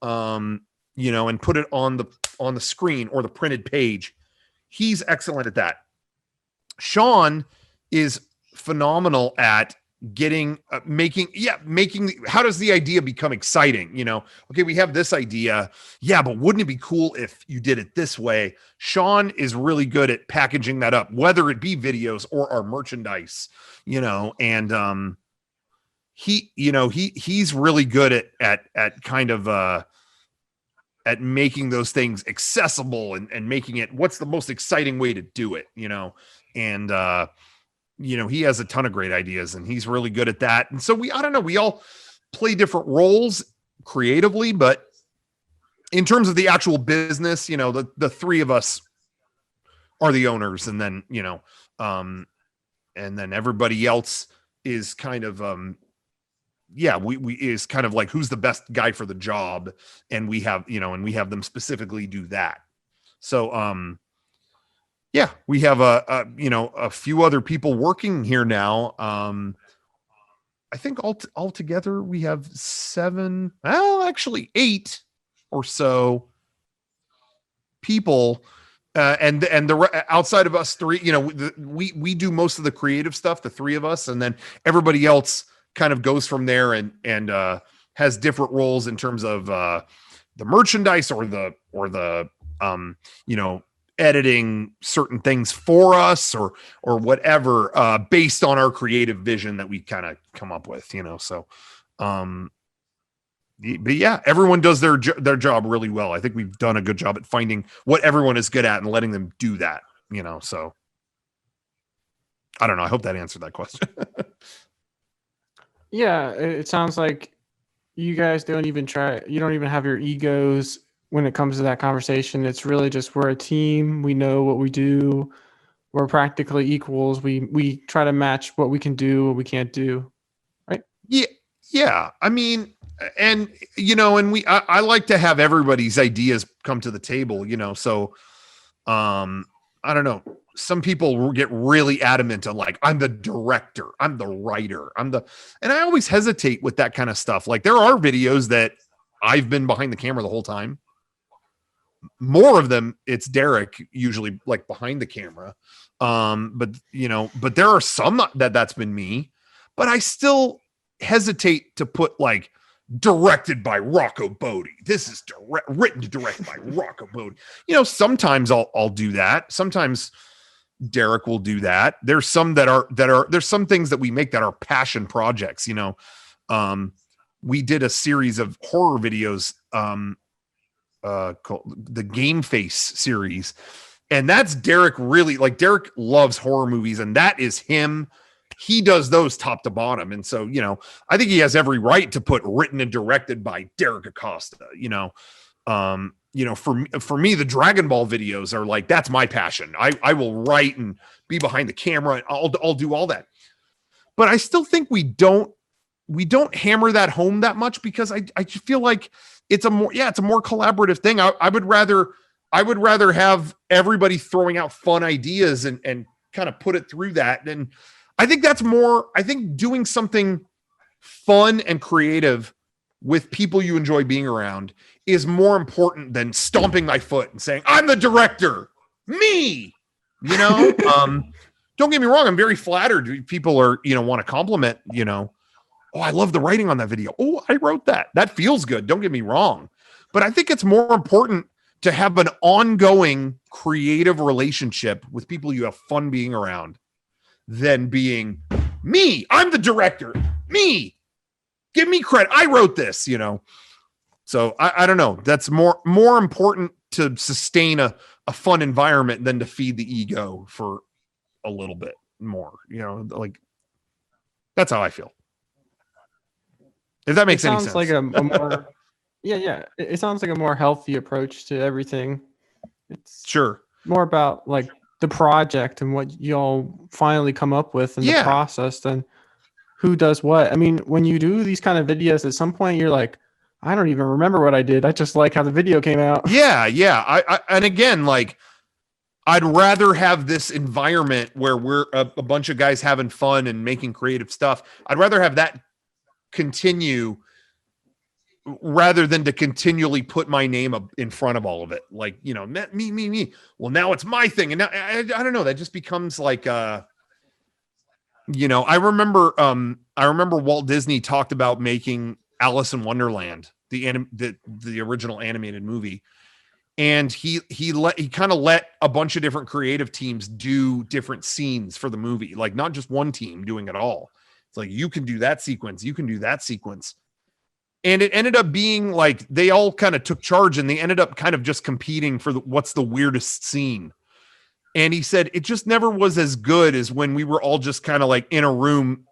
S2: You know, and put it on the screen or the printed page. He's excellent at that. Sean is phenomenal at making how does the idea become exciting? You know, okay, we have this idea. Yeah, but wouldn't it be cool if you did it this way? Sean is really good at packaging that up, whether it be videos or our merchandise, you know, and he's really good at kind of at making those things accessible and making it what's the most exciting way to do it, you know, and you know, he has a ton of great ideas and he's really good at that. And so we all play different roles creatively, but in terms of the actual business, you know, the three of us are the owners, and then, you know, and then everybody else is kind of, we is kind of like, who's the best guy for the job. And we have, you know, and we have them specifically do that. So, yeah, we have a few other people working here now. I think all together we have 7, well, actually 8 or so people, and the outside of us 3, you know, we do most of the creative stuff, the 3 of us, and then everybody else kind of goes from there and has different roles in terms of the merchandise or the you know, editing certain things for us or whatever, based on our creative vision that we kind of come up with, you know. So but yeah, everyone does their job really well. I think we've done a good job at finding what everyone is good at and letting them do that, you know. So I don't know, I hope that answered that question.
S1: Yeah, it sounds like you guys don't even have your egos when it comes to that conversation. It's really just, we're a team. We know what we do. We're practically equals. We try to match what we can do, what we can't do. Right?
S2: Yeah. I mean, and you know, and I like to have everybody's ideas come to the table, you know. So I don't know. Some people get really adamant on like, I'm the director, I'm the writer, and I always hesitate with that kind of stuff. Like, there are videos that I've been behind the camera the whole time. More of them, it's Derek usually, like, behind the camera. But you know, but there are some that's been me, but I still hesitate to put like directed by Rocco Botte. This is written to direct by Rocco Botte. You know, sometimes I'll do that. Sometimes Derek will do that. There's some there's some things that we make that are passion projects, you know. We did a series of horror videos, called the Game Face series. And that's Derek. Really, like, Derek loves horror movies, and that is him. He does those top to bottom. And so, you know, I think he has every right to put written and directed by Derek Acosta, you know. You know, for me, the Dragon Ball videos are like, that's my passion. I will write and be behind the camera, and I'll do all that. But I still think we don't hammer that home that much, because I just feel like it's a more collaborative thing. I would rather have everybody throwing out fun ideas and kind of put it through that. And I think doing something fun and creative with people you enjoy being around is more important than stomping my foot and saying, I'm the director, me, you know. Don't get me wrong, I'm very flattered. People are, you know, want to compliment, you know, oh, I love the writing on that video. Oh, I wrote that. That feels good. Don't get me wrong. But I think it's more important to have an ongoing creative relationship with people you have fun being around than being me. I'm the director. Me. Give me credit. I wrote this, you know. So I don't know. That's more important to sustain a fun environment than to feed the ego for a little bit more, you know, like, that's how I feel. If that makes any sense.
S1: Like a more, yeah. It sounds like a more healthy approach to everything. It's
S2: sure
S1: more about like the project and what y'all finally come up with in the process than who does what. I mean, when you do these kind of videos, at some point you're like, I don't even remember what I did. I just like how the video came out.
S2: Yeah. And again, like, I'd rather have this environment where we're a bunch of guys having fun and making creative stuff. I'd rather have that continue rather than to continually put my name up in front of all of it. Like, you know, me. Well, now it's my thing. And now I don't know. That just becomes like, you know, I remember Walt Disney talked about making Alice in Wonderland, the original animated movie. And he kind of let a bunch of different creative teams do different scenes for the movie, like not just one team doing it all. It's like, you can do that sequence, you can do that sequence. And it ended up being like they all kind of took charge, and they ended up kind of just competing for what's the weirdest scene. And he said it just never was as good as when we were all just kind of like in a room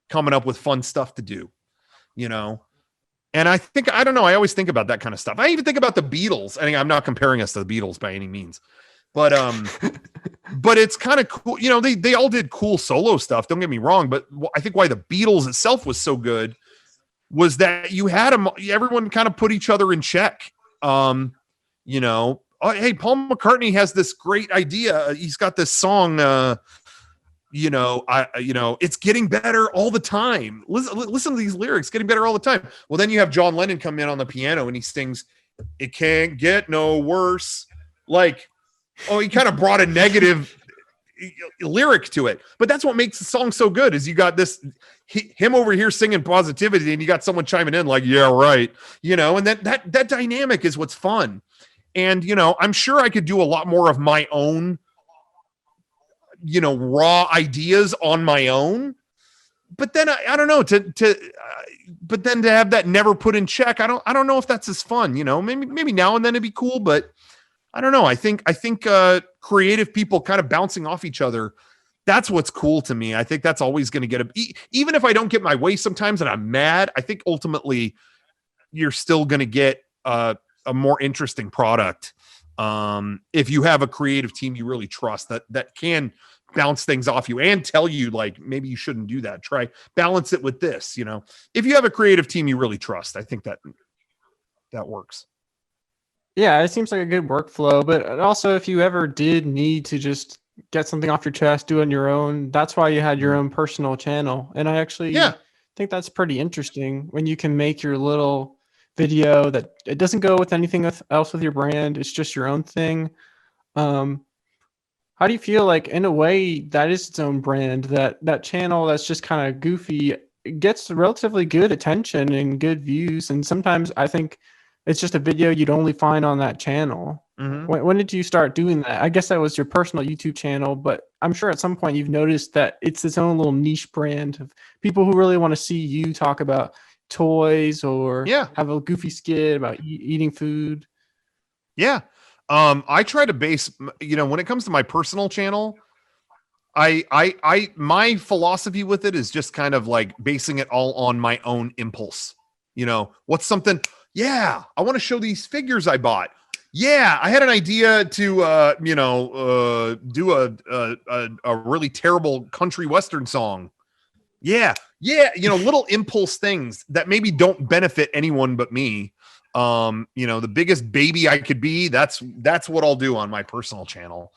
S2: coming up with fun stuff to do, you know? And I don't know, I always think about that kind of stuff. I even think about the Beatles. I mean, I'm not comparing us to the Beatles by any means, but but it's kind of cool. You know, they all did cool solo stuff. Don't get me wrong, but I think why the Beatles itself was so good was that you had them, everyone kind of put each other in check. You know, oh, hey, Paul McCartney has this great idea. He's got this song, you know, it's getting better all the time. Listen to these lyrics, getting better all the time. Well, then you have John Lennon come in on the piano and he sings, "It can't get no worse." Like, oh, he kind of brought a negative lyric to it, but that's what makes the song so good. Is you got him over here singing positivity, and you got someone chiming in like, "Yeah, right," you know, and that dynamic is what's fun. And you know, I'm sure I could do a lot more of my own, you know, raw ideas on my own, but then I don't know, but then to have that never put in check, I don't know if that's as fun, you know. Maybe now and then it'd be cool, but I don't know. I think creative people kind of bouncing off each other, that's what's cool to me. I think that's always going to get even if I don't get my way sometimes and I'm mad, I think ultimately you're still going to get a more interesting product. If you have a creative team you really trust that can bounce things off you and tell you like, maybe you shouldn't do that. Try balance it with this, you know. If you have a creative team you really trust, I think that works.
S1: Yeah, it seems like a good workflow, but also if you ever did need to just get something off your chest, do it on your own, that's why you had your own personal channel. And I actually think that's pretty interesting when you can make your little video that it doesn't go with anything else with your brand. It's just your own thing. How do you feel like, in a way, that is its own brand, that channel that's just kind of goofy, it gets relatively good attention and good views. And sometimes I think it's just a video you'd only find on that channel.
S2: Mm-hmm.
S1: When did you start doing that? I guess that was your personal YouTube channel, but I'm sure at some point you've noticed that it's its own little niche brand of people who really want to see you talk about toys or have a goofy skit about eating food.
S2: Yeah. I try to base, you know, when it comes to my personal channel, my philosophy with it is just kind of like basing it all on my own impulse. You know, what's something, I want to show these figures I bought. Yeah, I had an idea to, do a really terrible country Western song. Yeah. You know, little impulse things that maybe don't benefit anyone but me. You know, the biggest baby I could be, that's what I'll do on my personal channel,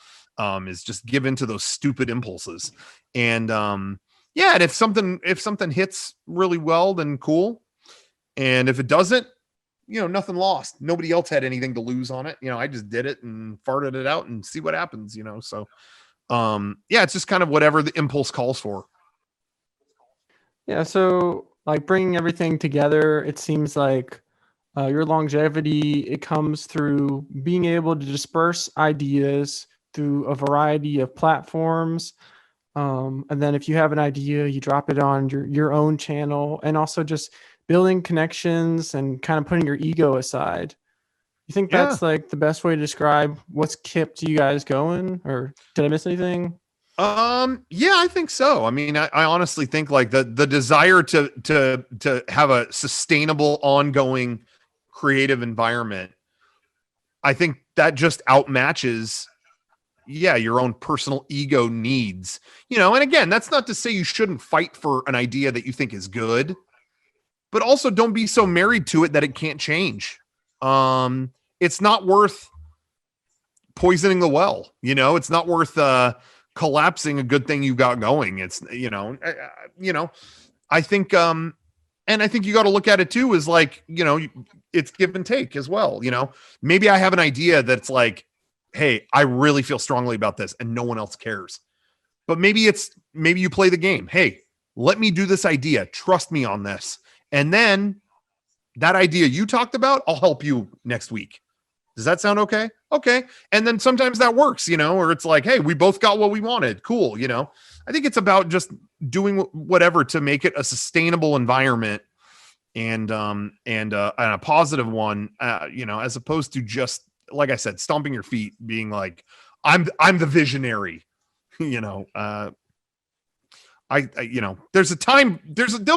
S2: is just give into those stupid impulses. And, and if something hits really well, then cool. And if it doesn't, you know, nothing lost. Nobody else had anything to lose on it. You know, I just did it and farted it out and see what happens, you know? So, it's just kind of whatever the impulse calls for.
S1: Yeah. So like bringing everything together, it seems like your longevity, it comes through being able to disperse ideas through a variety of platforms. And then if you have an idea, you drop it on your own channel, and also just building connections and kind of putting your ego aside. You think that's like the best way to describe what's kept you guys going, or did I miss anything?
S2: I think so. I mean, I honestly think like the desire to have a sustainable, ongoing creative environment, I think that just outmatches your own personal ego needs, you know. And again, that's not to say you shouldn't fight for an idea that you think is good, but also don't be so married to it that it can't change. It's not worth poisoning the well, it's not worth collapsing a good thing you got going. It's, I think, and I think you got to look at it too, is like, it's give and take as well. Maybe I have an idea that's like, hey, I really feel strongly about this and no one else cares. But maybe you play the game. Hey, let me do this idea. Trust me on this. And then that idea you talked about, I'll help you next week. Does that sound okay? Okay. And then sometimes that works, or it's like, hey, we both got what we wanted. Cool. I think it's about just doing whatever to make it a sustainable environment and a positive one, as opposed to just, like I said, stomping your feet, being like, I'm the visionary, there'll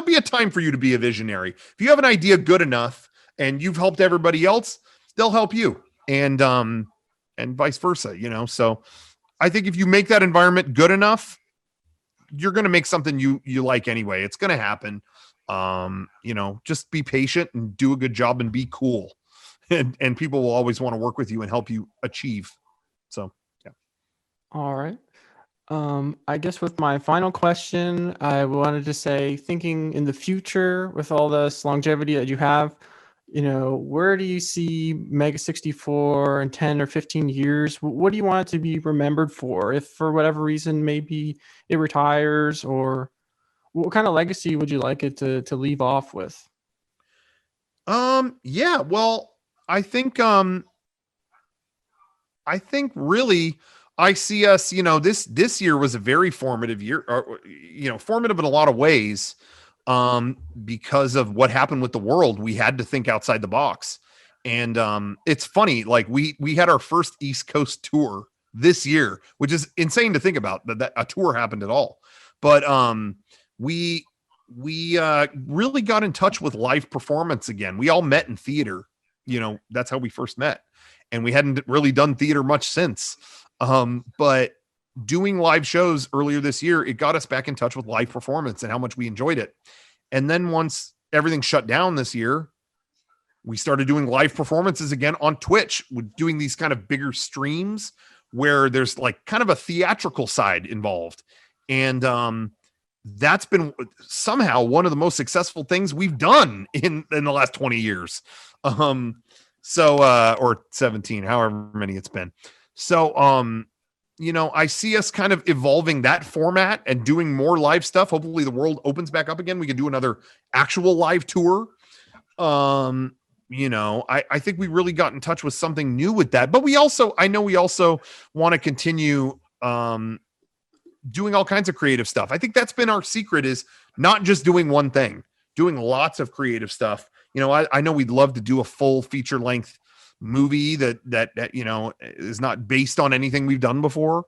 S2: be a time for you to be a visionary. If you have an idea good enough and you've helped everybody else, they'll help you, and vice versa, so I think if you make that environment good enough, you're going to make something you like anyway. It's going to happen. Just be patient and do a good job and be cool, and people will always want to work with you and help you achieve. So, yeah.
S1: All right. I guess with my final question, I wanted to say, thinking in the future with all this longevity that you have, where do you see Mega64 in 10 or 15 years? What do you want it to be remembered for? If for whatever reason, maybe it retires, or what kind of legacy would you like it to leave off with?
S2: Yeah, well, I think really I see us, this year was a very formative year, formative in a lot of ways, because of what happened with the world. We had to think outside the box. And it's funny, like we had our first East Coast tour this year, which is insane to think about that a tour happened at all. But we really got in touch with live performance again. We all met in theater, that's how we first met. And we hadn't really done theater much since. But doing live shows earlier this year, it got us back in touch with live performance and how much we enjoyed it. And then once everything shut down this year, we started doing live performances again on Twitch, with doing these kind of bigger streams where there's like kind of a theatrical side involved. And that's been somehow one of the most successful things we've done in the last 20 years. Or 17, however many it's been. So, I see us kind of evolving that format and doing more live stuff. Hopefully the world opens back up again. We can do another actual live tour. I think we really got in touch with something new with that, but we also want to continue, doing all kinds of creative stuff. I think that's been our secret, is not just doing one thing, doing lots of creative stuff. I know we'd love to do a full feature length movie that is not based on anything we've done before.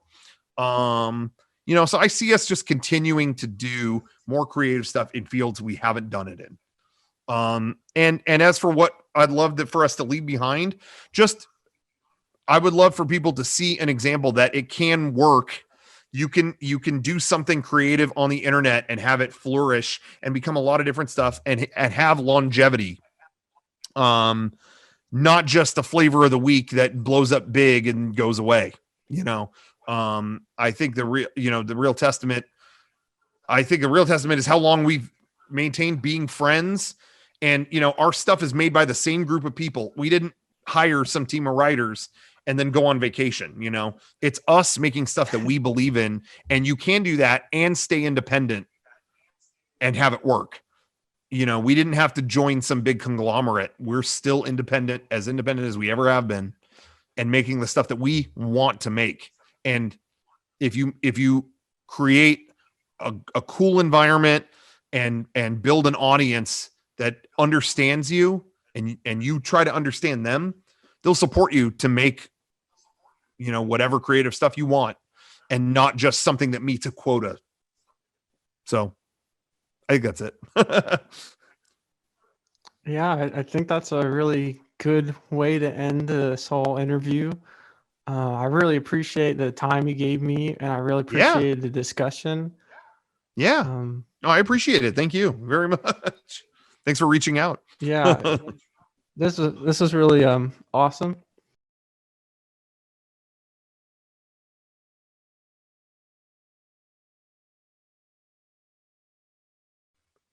S2: So I see us just continuing to do more creative stuff in fields we haven't done it in. And as for what I'd love for us to leave behind, I would love for people to see an example that it can work. You can do something creative on the internet and have it flourish and become a lot of different stuff and have longevity. Not just the flavor of the week that blows up big and goes away. I think the real testament is how long we've maintained being friends. And, our stuff is made by the same group of people. We didn't hire some team of writers and then go on vacation. It's us making stuff that we believe in, and you can do that and stay independent and have it work. We didn't have to join some big conglomerate. We're still independent as we ever have been, and making the stuff that we want to make. And if you create a cool environment and build an audience that understands you, and you try to understand them, they'll support you to make, whatever creative stuff you want, and not just something that meets a quota. So I think that's it.
S1: Yeah, I think that's a really good way to end this whole interview. I really appreciate the time you gave me, and I really appreciate the discussion.
S2: Yeah. I appreciate it. Thank you very much. Thanks for reaching out.
S1: Yeah, this was really awesome.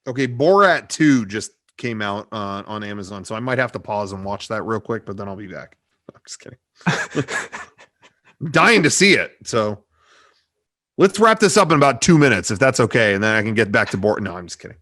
S2: Okay, Borat 2 just came out on Amazon, so I might have to pause and watch that real quick, but then I'll be back. I'm just kidding. I'm dying to see it. So let's wrap this up in about 2 minutes, if that's okay, and then I can get back to Borat. No, I'm just kidding.